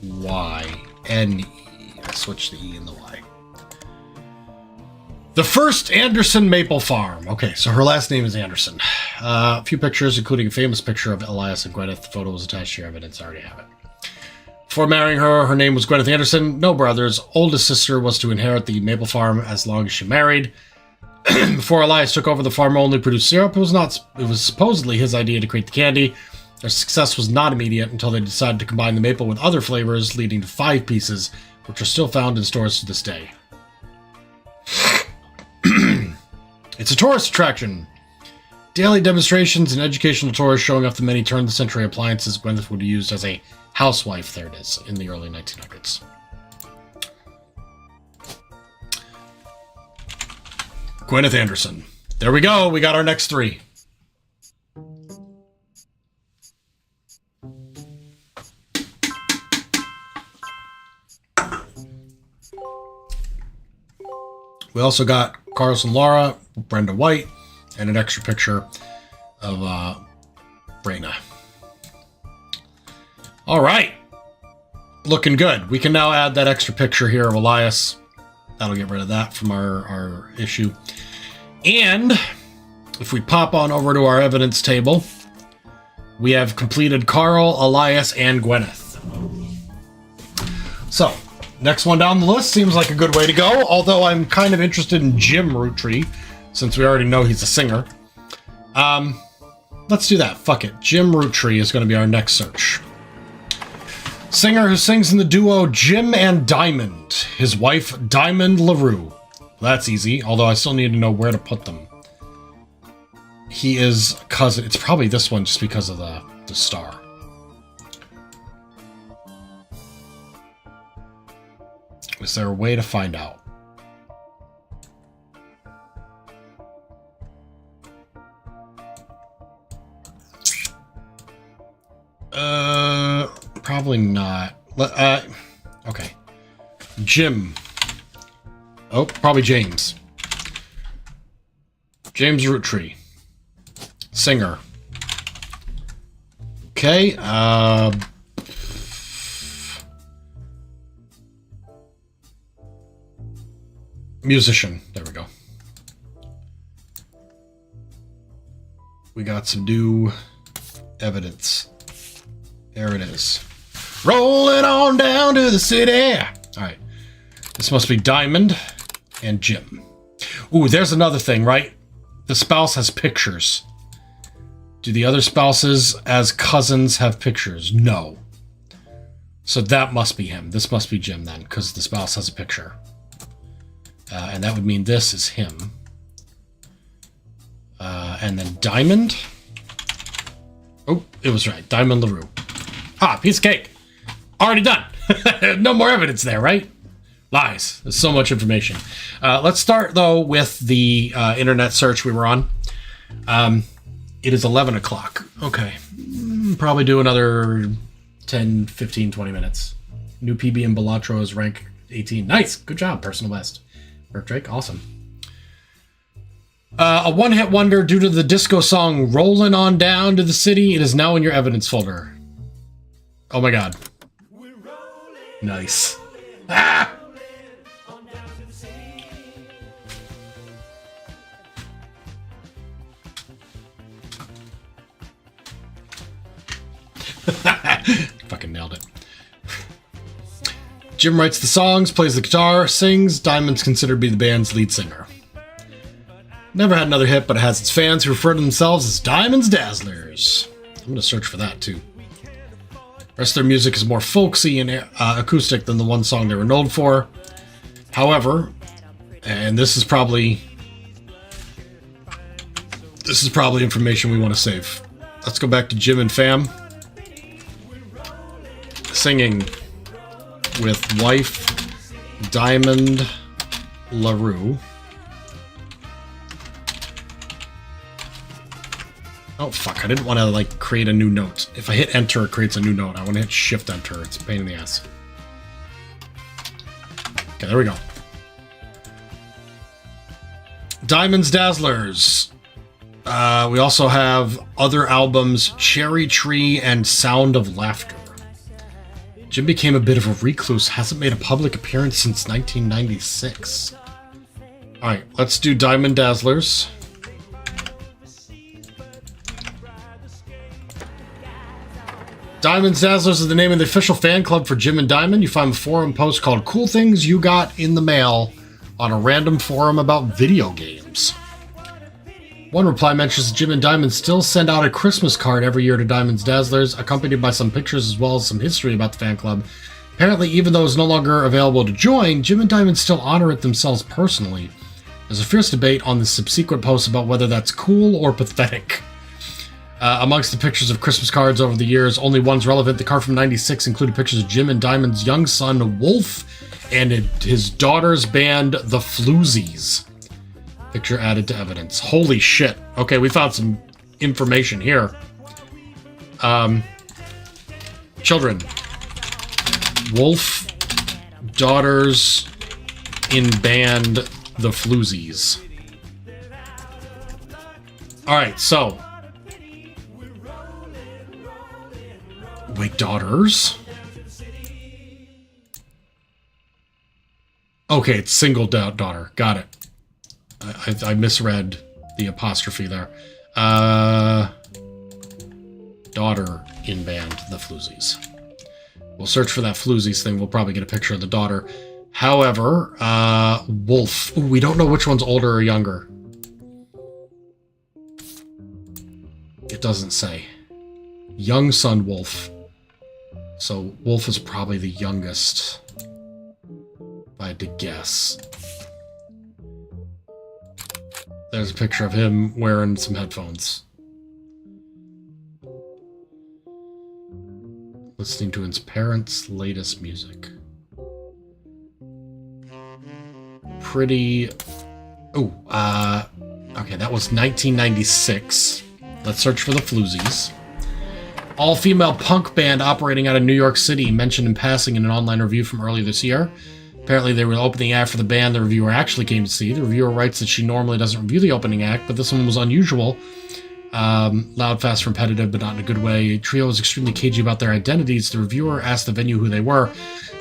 Gwyne. I switched the E and the Y. The first Anderson Maple Farm. Okay, so her last name is Anderson. A few pictures, including a famous picture of Elias and Gwyneth. The photo was attached to your evidence. I already have it. Before marrying her, her name was Gwyneth Anderson. No brothers. Oldest sister was to inherit the Maple Farm as long as she married. Before Elias took over, the farm only produced syrup. It was supposedly his idea to create the candy. Their success was not immediate until they decided to combine the maple with other flavors, leading to 5 pieces, which are still found in stores to this day. It's a tourist attraction. Daily demonstrations and educational tours showing off the many turn-of-the-century appliances Gwyneth would have used as a housewife, there it is, in the early 1900s. Gwyneth Anderson. There we go. We got our next 3. We also got Carlson Laura, Brenda White, and an extra picture of Raina. All right. Looking good. We can now add that extra picture here of Elias. That'll get rid of that from our issue. And if we pop on over to our evidence table, we have completed Carl, Elias, and Gwyneth. So, next one down the list seems like a good way to go, although I'm kind of interested in Jim Roottree, since we already know he's a singer. Let's do that. Fuck it. Jim Roottree is going to be our next search. Singer who sings in the duo Jim and Diamond. His wife, Diamond LaRue. That's easy, although I still need to know where to put them. He is cousin. It's probably this one just because of the star. Is there a way to find out? Probably not. Okay. Jim. Oh, probably James. James Roottree. Singer. Okay, musician. There we go. We got some new evidence. There it is. Rolling on down to the city. All right. This must be Diamond and Jim. Ooh, there's another thing, right? The spouse has pictures. Do the other spouses as cousins have pictures? No. So that must be him. This must be Jim then, because the spouse has a picture. And that would mean this is him. And then Diamond. Oh, it was right. Diamond LaRue. Ah, piece of cake. Already done. No more evidence there, right? Lies. There's so much information. Let's start, though, with the internet search we were on. It is 11 o'clock. Okay. Probably do another 10, 15, 20 minutes. New PB in Balatro is rank 18. Nice. Good job. Personal best. Rick Drake. Awesome. A one-hit wonder due to the disco song Rollin' On Down to the City. It is now in your evidence folder. Oh my god. Nice. Ah! Fucking nailed it. Jim writes the songs, plays the guitar, sings. Diamond's considered to be the band's lead singer. Never had another hit, but it has its fans who refer to themselves as Diamond's Dazzlers. I'm going to search for that, too. The rest of their music is more folksy and acoustic than the one song they were known for. However, and this is probably... This is probably information we want to save. Let's go back to Jim and Fam. Singing with wife Diamond LaRue. Oh, fuck. I didn't want to, like, create a new note. If I hit enter, it creates a new note. I want to hit shift enter. It's a pain in the ass. Okay, there we go. Diamonds Dazzlers. We also have other albums, Cherry Tree and Sound of Laughter. Jim became a bit of a recluse, hasn't made a public appearance since 1996. Alright, let's do Diamond Dazzlers. Diamonds Dazzlers is the name of the official fan club for Jim and Diamond. You find a forum post called Cool Things You Got in the Mail on a random forum about video games. One reply mentions that Jim and Diamond still send out a Christmas card every year to Diamonds Dazzlers, accompanied by some pictures as well as some history about the fan club. Apparently, even though it's no longer available to join, Jim and Diamond still honor it themselves personally. There's a fierce debate on the subsequent posts about whether that's cool or pathetic. Amongst the pictures of Christmas cards over the years, only one's relevant. The card from '96 included pictures of Jim and Diamond's young son, Wolf, and his daughter's band, the Floozies. Picture added to evidence. Holy shit. Okay, we found some information here. Children. Wolf, daughters in band, the Floozies. Alright, so... Wait, daughters? Okay, it's single daughter. Got it. I misread the apostrophe there. Daughter in band, the Floozies. We'll search for that Floozies thing. We'll probably get a picture of the daughter. However, Wolf. Ooh, we don't know which one's older or younger. It doesn't say. Young son Wolf. So Wolf is probably the youngest, if I had to guess. There's a picture of him wearing some headphones. Listening to his parents' latest music. Pretty... Oh, okay, that was 1996. Let's search for the Floozies. All-female punk band operating out of New York City, mentioned in passing in an online review from earlier this year. Apparently they were the opening act for the band the reviewer actually came to see. The reviewer writes that she normally doesn't review the opening act, but this one was unusual. Loud, fast, repetitive, but not in a good way. The trio was extremely cagey about their identities. The reviewer asked the venue who they were.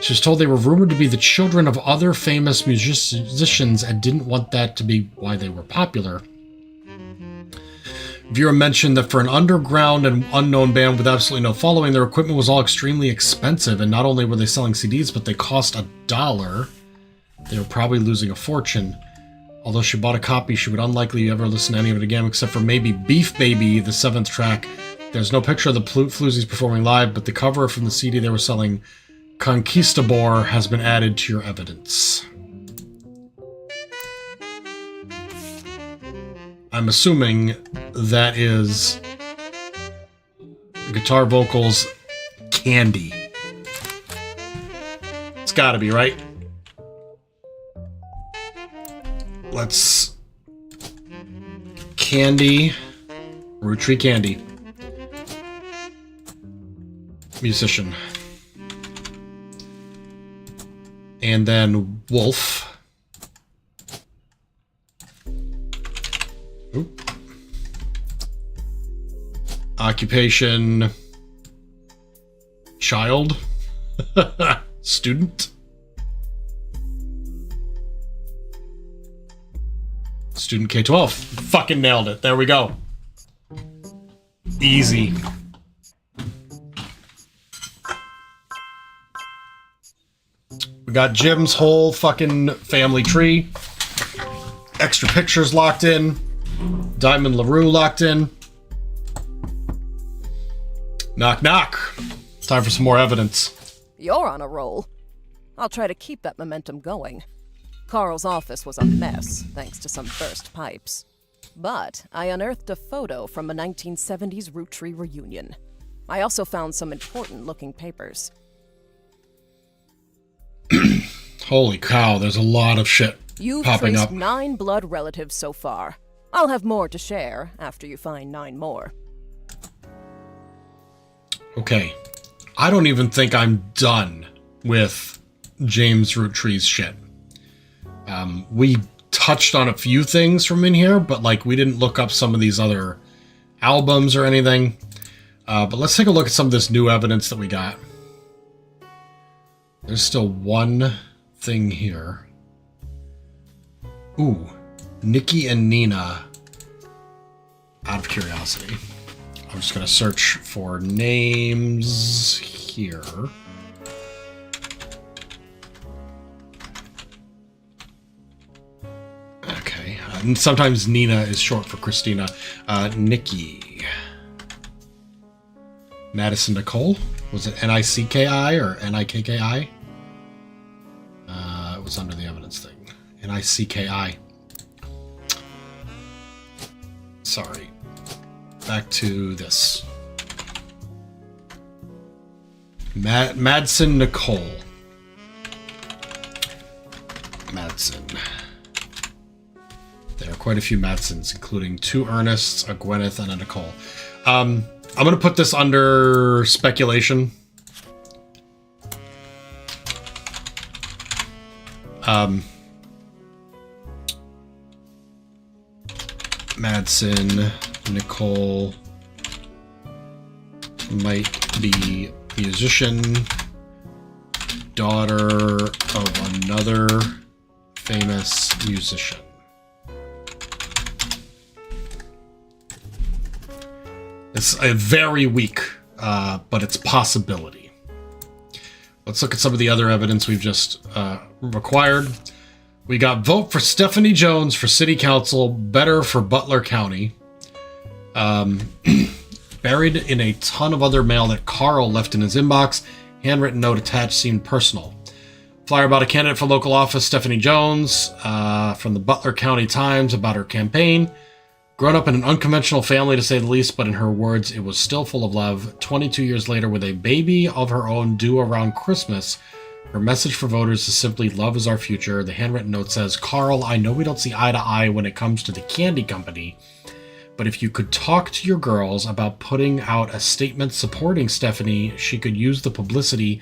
She was told they were rumored to be the children of other famous musicians and didn't want that to be why they were popular. Viewer mentioned that for an underground and unknown band with absolutely no following, their equipment was all extremely expensive, and not only were they selling CDs, but they cost $1. They were probably losing a fortune. Although she bought a copy, she would unlikely ever listen to any of it again, except for maybe Beef Baby, the 7th track. There's no picture of the Floozies performing live, but the cover from the CD they were selling, Conquistador, has been added to your evidence. I'm assuming that is guitar vocals, Candy. It's gotta be, right? Let's... Candy. Roottrees Candy. Musician. And then Wolf. Oop. Occupation. Child. Student. Student K-12. Fucking nailed it. There we go. Easy. We got Jim's whole fucking family tree. Extra pictures locked in. Diamond LaRue locked in. Knock, knock. Time for some more evidence. You're on a roll. I'll try to keep that momentum going. Carl's office was a mess, thanks to some burst pipes. But I unearthed a photo from a 1970s Roottrees reunion. I also found some important-looking papers. Holy cow, there's a lot of shit You've popping traced up. 9 blood relatives so far. I'll have more to share after you find 9 more. Okay. I don't even think I'm done with James Roottrees shit. We touched on a few things from in here, but like we didn't look up some of these other albums or anything. But let's take a look at some of this new evidence that we got. There's still one thing here. Ooh, Nikki and Nina. Out of curiosity, I'm just going to search for names here. Okay, and sometimes Nina is short for Christina. Nikki. Madison Nicole? Was it N-I-C-K-I or N-I-K-K-I? It was under the evidence thing. N-I-C-K-I. Sorry. Back to this. Madsen Nicole. Madsen. There are quite a few Madsens, including 2 Ernests, a Gwyneth, and a Nicole. I'm going to put this under speculation. Madsen, Nicole, might be musician, daughter of another famous musician. It's a very weak, but it's possibility. Let's look at some of the other evidence we've just required. We got vote for Stephanie Jones for City Council, better for Butler County. Buried in a ton of other mail that Carl left in his inbox. Handwritten note attached seemed personal. Flyer about a candidate for local office, Stephanie Jones, from the Butler County Times about her campaign. Grown up in an unconventional family, to say the least, but in her words, it was still full of love. 22 years later, with a baby of her own due around Christmas, her message for voters is simply, love is our future. The handwritten note says, Carl, I know we don't see eye to eye when it comes to the candy company, but if you could talk to your girls about putting out a statement supporting Stephanie, she could use the publicity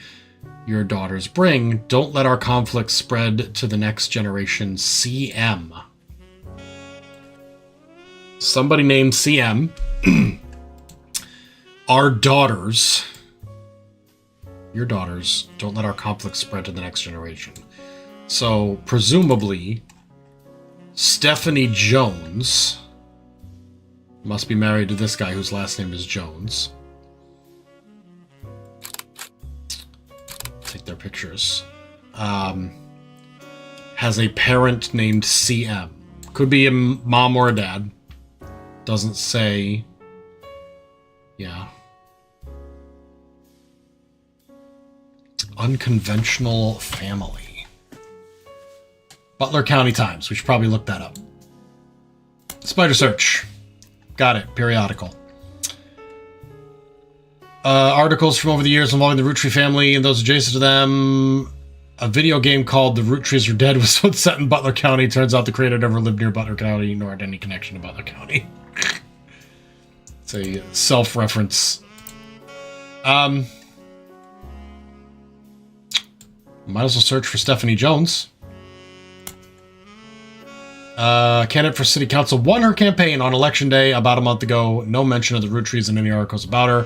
your daughters bring. Don't let our conflict spread to the next generation. CM. Somebody named CM. Our daughters. Your daughters. Don't let our conflict spread to the next generation. So, presumably, Stephanie Jones must be married to this guy whose last name is Jones. Take their pictures. Has a parent named CM. Could be a mom or a dad. Doesn't say. Yeah. Unconventional family. Butler County Times. We should probably look that up. Spider search. Got it. Periodical. Articles from over the years involving the Roottrees family and those adjacent to them. A video game called The Roottrees Are Dead was once set in Butler County. Turns out the creator never lived near Butler County, nor had any connection to Butler County. It's a self-reference. Might as well search for Stephanie Jones. Candidate for City Council won her campaign on Election Day about a month ago. No mention of the Roottrees in any articles about her.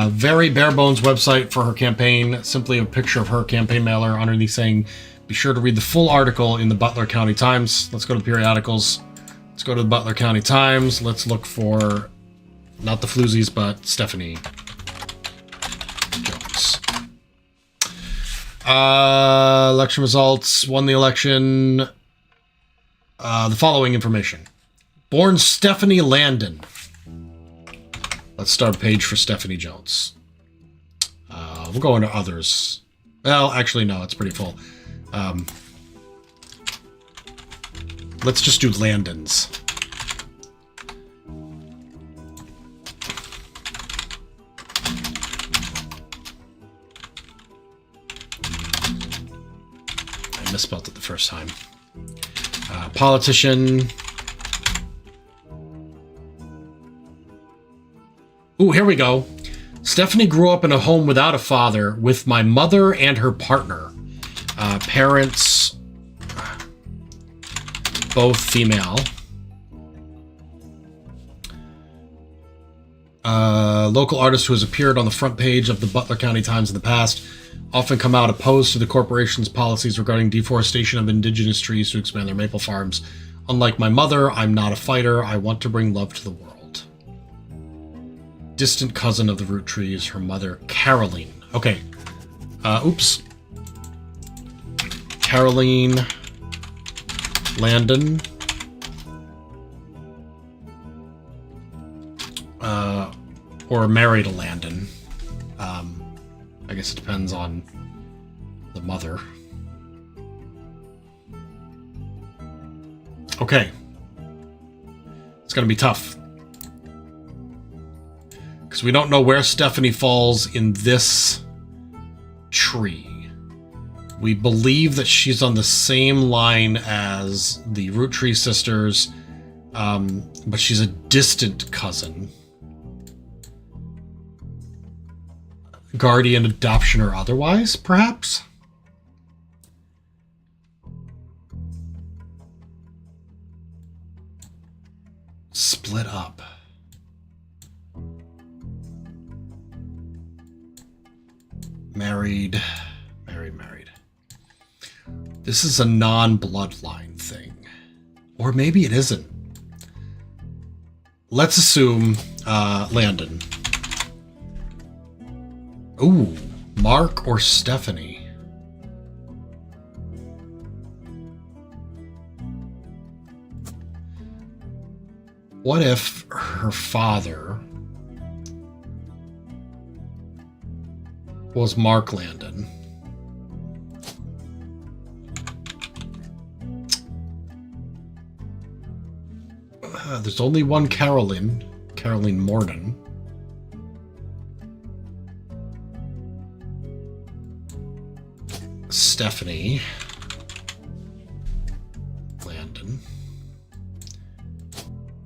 Very bare-bones website for her campaign. Simply a picture of her campaign mailer underneath saying, be sure to read the full article in the Butler County Times. Let's go to the periodicals. Let's go to the Butler County Times. Let's look for, not the floozies, but Stephanie Jones. Election results. Won the election. The following information. Born Stephanie Landon. Let's start a page for Stephanie Jones. We'll go into others. Well, actually, no, it's pretty full. Let's just do Landons. misspelled it the first time. Politician. Ooh, here we go. Stephanie grew up in a home without a father with my mother and her partner. Parents, both female. Local artist who has appeared on the front page of the Butler County Times in the past, often come out opposed to the corporation's policies regarding deforestation of indigenous trees to expand their maple farms. Unlike my mother, I'm not a fighter. I want to bring love to the world. Distant cousin of the Roottrees, her mother, Caroline. Okay. Oops. Caroline Landon. Or married a Landon. I guess it depends on the mother. Okay. It's gonna be tough. Because we don't know where Stephanie falls in this tree. We believe that she's on the same line as the Roottree sisters, but she's a distant cousin. Guardian, adoption, or otherwise, perhaps? Split up. Married. This is a non-bloodline thing. Or maybe it isn't. Let's assume Landon. Ooh, Mark or Stephanie. What if her father was Mark Landon? There's only one Caroline Morden. Stephanie Landon.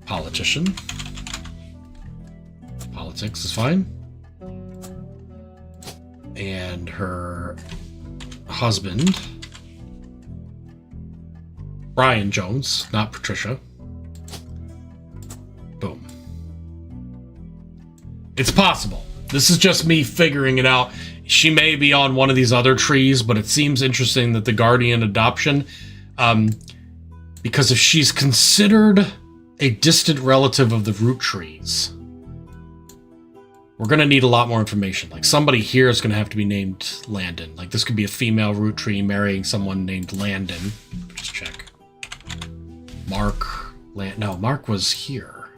Politician. Politics is fine. And her husband, Brian Jones, not Patricia. Boom. It's possible. This is just me figuring it out. She may be on one of these other trees, but it seems interesting that the Guardian adoption, because if she's considered a distant relative of the Roottrees, we're going to need a lot more information. Like, somebody here is going to have to be named Landon. Like, this could be a female Roottree marrying someone named Landon. Just check. Mark. No, Mark was here.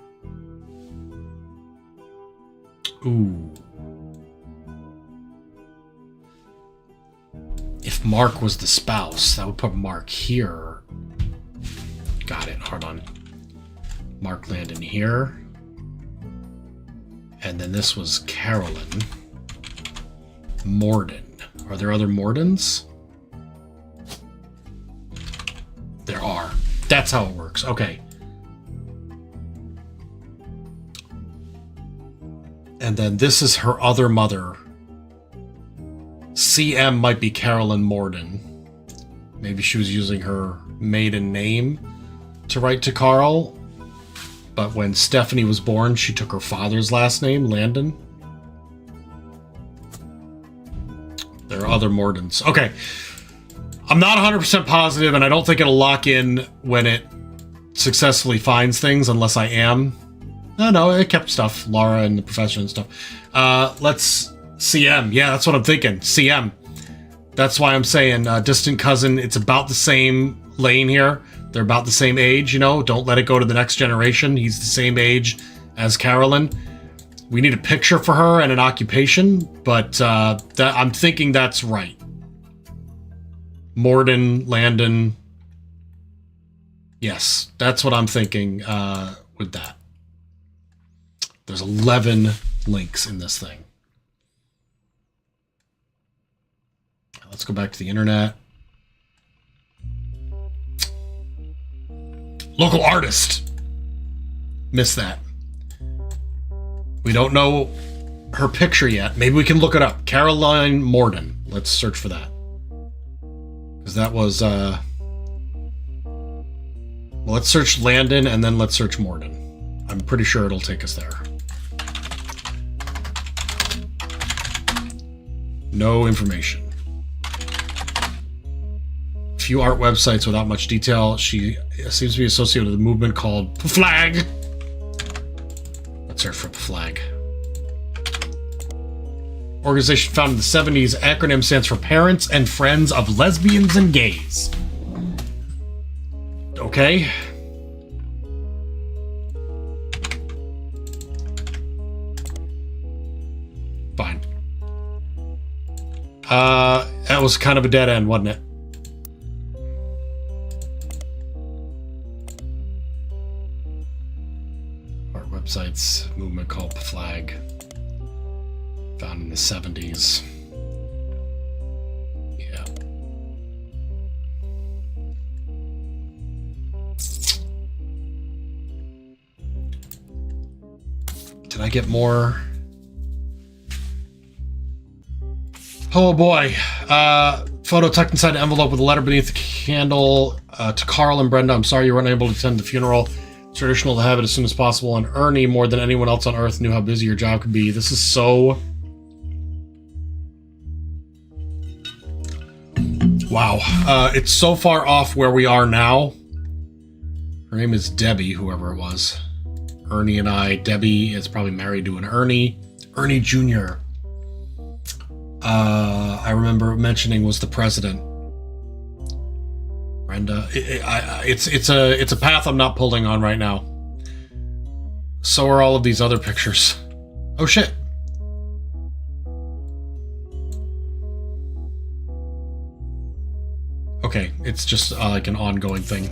Ooh. If Mark was the spouse, that would put Mark here. Got it. Hold on. Mark Landon here. And then this was Carolyn Morden. Are there other Mordens? There are. That's how it works. Okay. And then this is her other mother. CM might be Carolyn Morden. Maybe she was using her maiden name to write to Carl. But when Stephanie was born, she took her father's last name, Landon. There are other Mordens. Okay. I'm not 100% positive, and I don't think it'll lock in when it successfully finds things, unless I am. No, it kept stuff. Laura and the professor and stuff. Let's... CM. Yeah, that's what I'm thinking. CM. That's why I'm saying distant cousin. It's about the same lane here. They're about the same age, you know. Don't let it go to the next generation. He's the same age as Carolyn. We need a picture for her and an occupation, but I'm thinking that's right. Morden, Landon. Yes, that's what I'm thinking with that. There's 11 links in this thing. Let's go back to the internet. Local artist. Missed that. We don't know her picture yet. Maybe we can look it up. Caroline Morden. Let's search for that. Because that was, well, let's search Landon and then let's search Morden. I'm pretty sure it'll take us there. No information. Few art websites without much detail. She seems to be associated with a movement called Flag. Let's search for Flag. Organization founded in the 70s. Acronym stands for Parents and Friends of Lesbians and Gays. Okay. Fine. That was kind of a dead end, wasn't it? Art websites, movement called Flag. Found in the 70s. Yeah. Did I get more? Oh boy. Photo tucked inside an envelope with a letter beneath the candle to Carl and Brenda. I'm sorry you were unable to attend the funeral. It's traditional to have it as soon as possible. And Ernie, more than anyone else on Earth, knew how busy your job could be. This is so... Wow. It's so far off where we are now. Her name is Debbie, whoever it was. Ernie and I. Debbie is probably married to an Ernie. Ernie Jr. I remember mentioning was the president. Brenda. It's a path I'm not pulling on right now. So are all of these other pictures. Oh shit. Okay, it's just like an ongoing thing.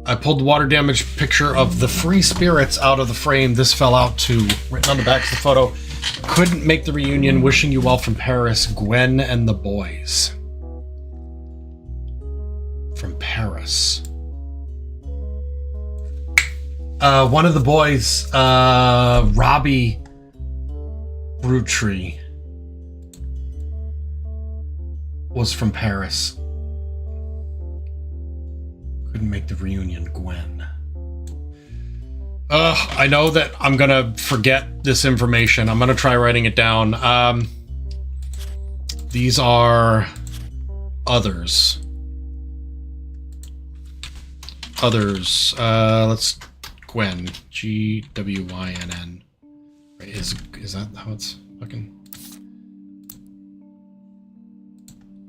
I pulled the water damage picture of the free spirits out of the frame. This fell out too. Written on the back of the photo. Couldn't make the reunion. Wishing you well from Paris. Gwen and the boys. From Paris. One of the boys, Robbie Roottrees, was from Paris. Couldn't make the reunion. Gwen. I know that I'm gonna forget this information. I'm gonna try writing it down. These are others. Let's Gwen. Gwynn. Right, is that how it's fucking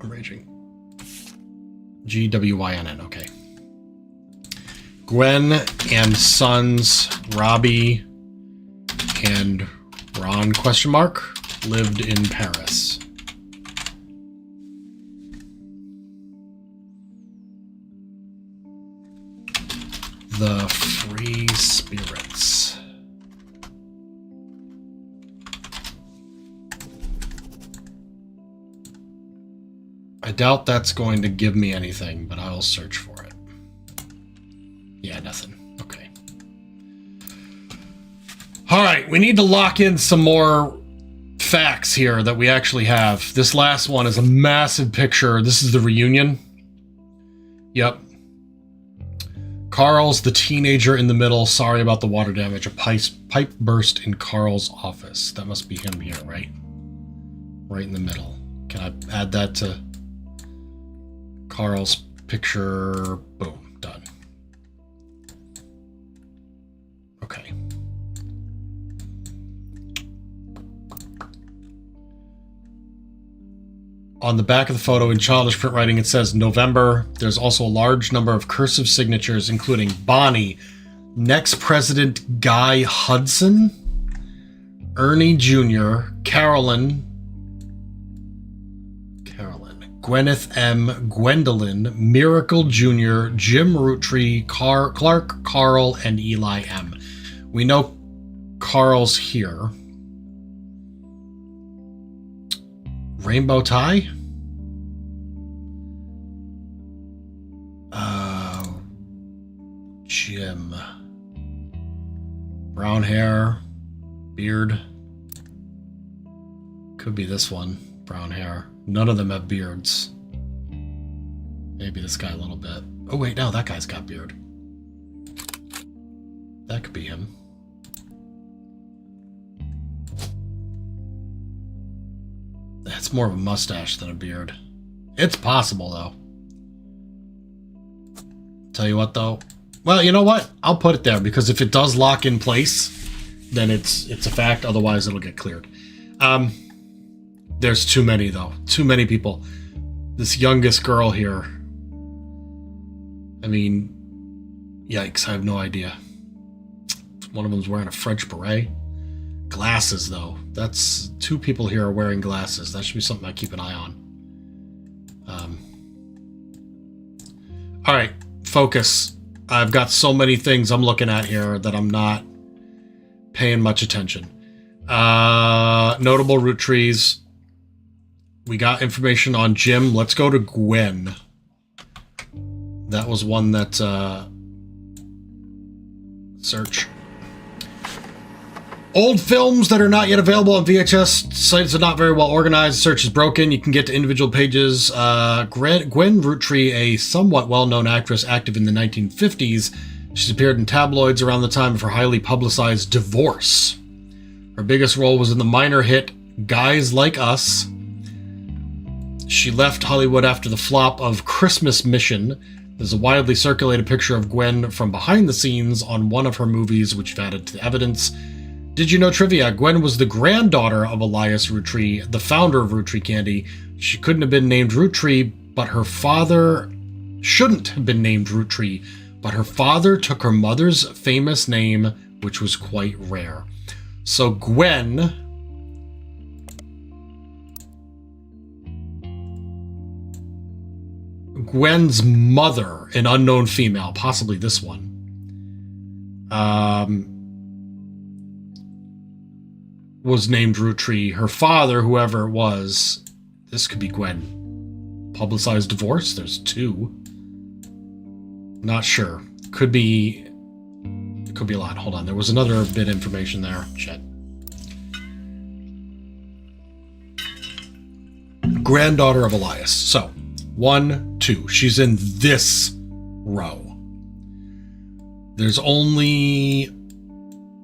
arranging? Gwynn. Okay. Gwen and sons Robbie and Ron ? Lived in Paris. The free spirits. I doubt that's going to give me anything, but I'll search for it. Yeah, nothing. Okay. All right, we need to lock in some more facts here that we actually have. This last one is a massive picture. This is the reunion. Yep. Carl's the teenager in the middle. Sorry about the water damage. A pipe burst in Carl's office. That must be him here, right? Right in the middle. Can I add that to Carl's picture? Boom. Done. Okay. On the back of the photo in childish print writing, it says November. There's also a large number of cursive signatures, including Bonnie, next president Guy Hudson, Ernie Jr., Carolyn, Gwyneth M., Gwendolyn, Miracle Jr., Jim Roottrees, Clark, Carl, and Eli M. We know Carl's here. Rainbow tie? Brown hair, beard. Could be this one, brown hair. None of them have beards. Maybe this guy a little bit. Oh wait, no, that guy's got beard. That could be him. That's more of a mustache than a beard. It's possible, though. Tell you what, though. Well, you know what? I'll put it there, because if it does lock in place, then it's a fact. Otherwise, it'll get cleared. There's too many, though. Too many people. This youngest girl here. I mean, yikes, I have no idea. One of them's wearing a French beret. Glasses, though. That's 2 people here are wearing glasses. That should be something I keep an eye on. All right, focus. I've got so many things I'm looking at here that I'm not paying much attention. Notable Roottrees. We got information on Jim. Let's go to Gwen. That was one that... search. Old films that are not yet available on VHS. Sites are not very well organized. Search is broken. You can get to individual pages. Gwen Roottree, a somewhat well-known actress active in the 1950s. She's appeared in tabloids around the time of her highly publicized divorce. Her biggest role was in the minor hit Guys Like Us. She left Hollywood after the flop of Christmas Mission. There's a widely circulated picture of Gwen from behind the scenes on one of her movies, which you've added to the evidence. Did you know trivia? Gwen was the granddaughter of Elias Roottree, the founder of Roottree Candy. She couldn't have been named Roottree, but her father shouldn't have been named Roottree, but her father took her mother's famous name, which was quite rare. So Gwen's mother, an unknown female, possibly this one, was named Roottree. Her father, whoever it was, this could be Gwen. Publicized divorce? There's 2. Not sure. Could be a lot. Hold on. There was another bit of information there. Shit. Granddaughter of Elias. So, 1, 2. She's in this row. There's only...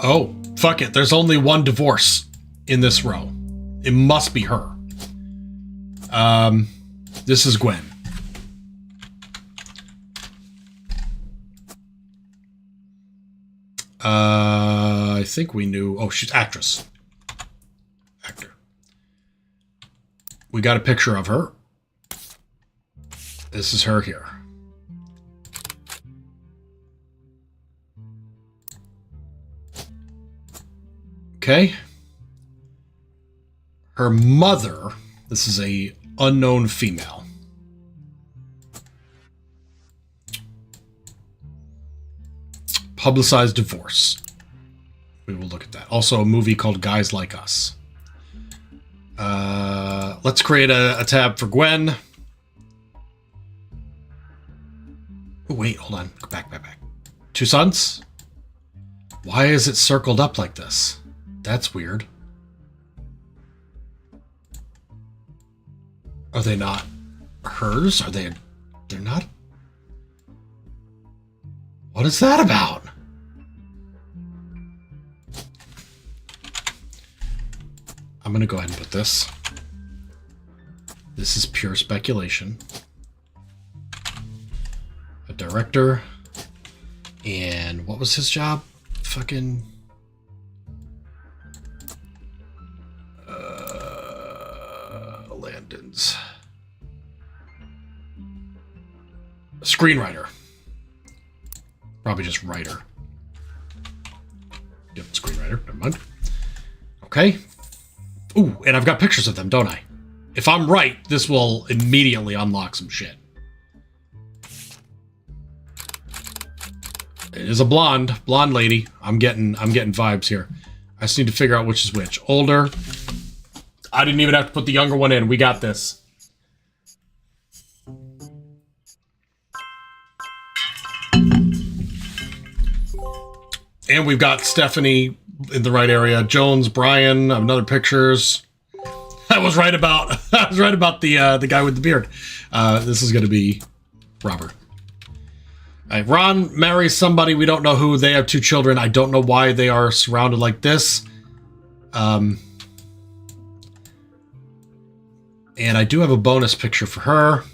Oh, fuck it. There's only 1 divorce in this row. It must be her. This is Gwen. I think we knew... Oh, she's actress. Actor. We got a picture of her. This is her here. Okay. Her mother, this is a unknown female. Publicized divorce. We will look at that. Also a movie called Guys Like Us. Let's create a tab for Gwen. Oh, wait, hold on. Go back. 2 sons? Why is it circled up like this? That's weird. Are they not hers? Are they... They're not... What is that about? I'm going to go ahead and put this. This is pure speculation. A director. And what was his job? Fucking... Landon's. Screenwriter. Probably just writer. Yep, screenwriter. Never mind. Okay. Ooh, and I've got pictures of them, don't I? If I'm right, this will immediately unlock some shit. It is a blonde lady. I'm getting vibes here. I just need to figure out which is which. Older. I didn't even have to put the younger one in. We got this. And we've got Stephanie in the right area. Jones, Brian, another pictures. I was right about the guy with the beard. This is going to be Robert. All right, Ron marries somebody. We don't know who. They have 2 children. I don't know why they are surrounded like this. And I do have a bonus picture for her.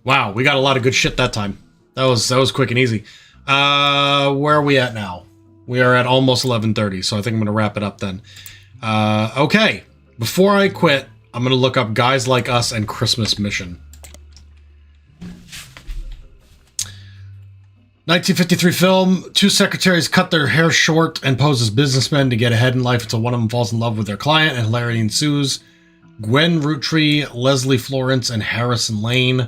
Wow, we got a lot of good shit that time. That was quick and easy. Where are we at now? We are at almost 11:30, so I think I'm going to wrap it up then. Okay, before I quit, I'm going to look up Guys Like Us and Christmas Mission. 1953 film. 2 secretaries cut their hair short and pose as businessmen to get ahead in life until one of them falls in love with their client and hilarity ensues. Gwen Roottrees, Leslie Florence, and Harrison Lane.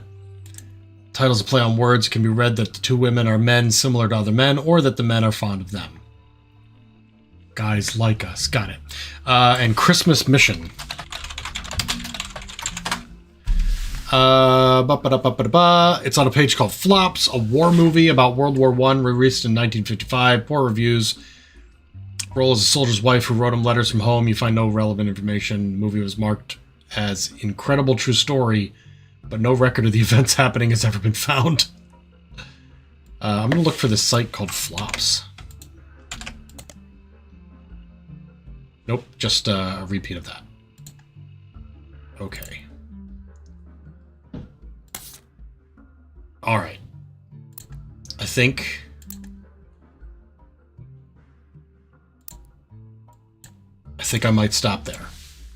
Titles a play on words. It can be read that the 2 women are men similar to other men, or that the men are fond of them. Guys Like Us. Got it. And Christmas Mission. It's on a page called Flops, a war movie about World War I, released in 1955. Poor reviews. Role as a soldier's wife who wrote him letters from home. You find no relevant information. The movie was marked as incredible true story, but no record of the events happening has ever been found. I'm going to look for this site called Flops. Nope, just a repeat of that. Okay. All right. I think I might stop there.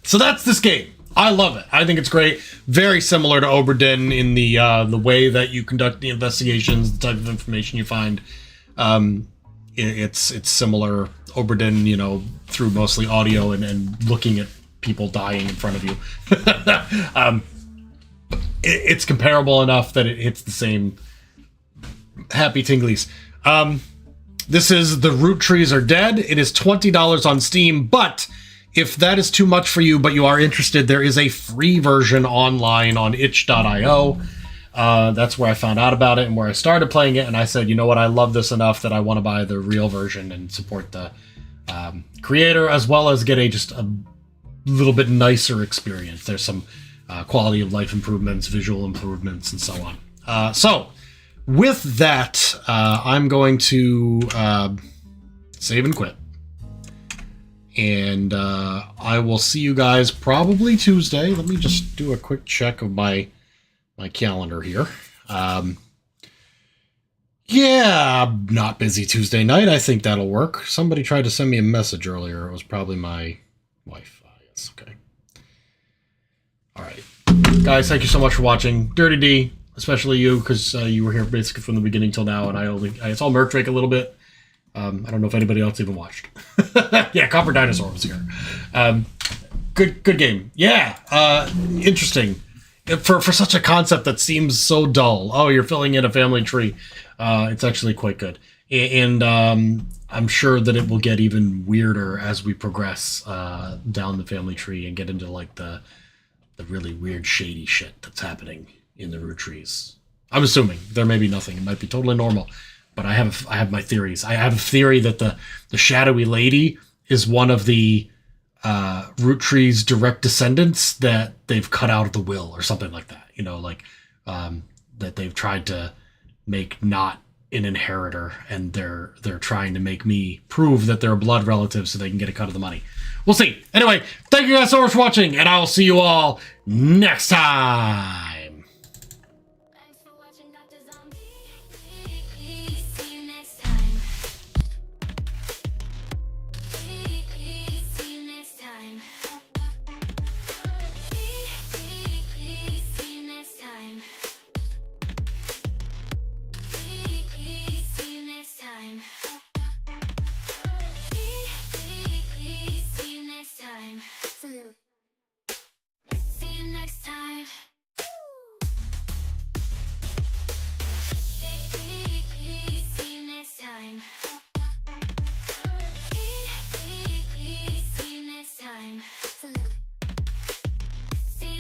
So that's this game. I love it. I think it's great. Very similar to Obra Dinn in the way that you conduct the investigations, the type of information you find. It's similar. Obra Dinn, you know, through mostly audio and looking at people dying in front of you. It's comparable enough that it hits the same happy tinglies. This is The Roottrees Are Dead. It is $20 on Steam, but if that is too much for you, but you are interested, there is a free version online on itch.io. That's where I found out about it and where I started playing it, and I said, you know what, I love this enough that I want to buy the real version and support the creator, as well as get just a little bit nicer experience. There's some quality of life improvements, visual improvements, and so on. So, with that, I'm going to save and quit. And I will see you guys probably Tuesday. Let me just do a quick check of my calendar here. Yeah, I'm not busy Tuesday night. I think that'll work. Somebody tried to send me a message earlier. It was probably my wife. Yes, okay. All right. Guys, thank you so much for watching. Dirty D, especially you, because you were here basically from the beginning till now, and I saw Merc Drake a little bit. I don't know if anybody else even watched. Yeah, Copper Dinosaur was here. Good game. Yeah, interesting. For such a concept that seems so dull. Oh, you're filling in a family tree. It's actually quite good. And I'm sure that it will get even weirder as we progress down the family tree and get into like the really weird, shady shit that's happening in the Roottrees. I'm assuming. There may be nothing. It might be totally normal. But I have my theories. I have a theory that the shadowy lady is one of the Roottrees' direct descendants that they've cut out of the will or something like that. You know, like that they've tried to make not an inheritor, and they're trying to make me prove that they're a blood relative so they can get a cut of the money. We'll see. Anyway, thank you guys so much for watching, and I will see you all next time.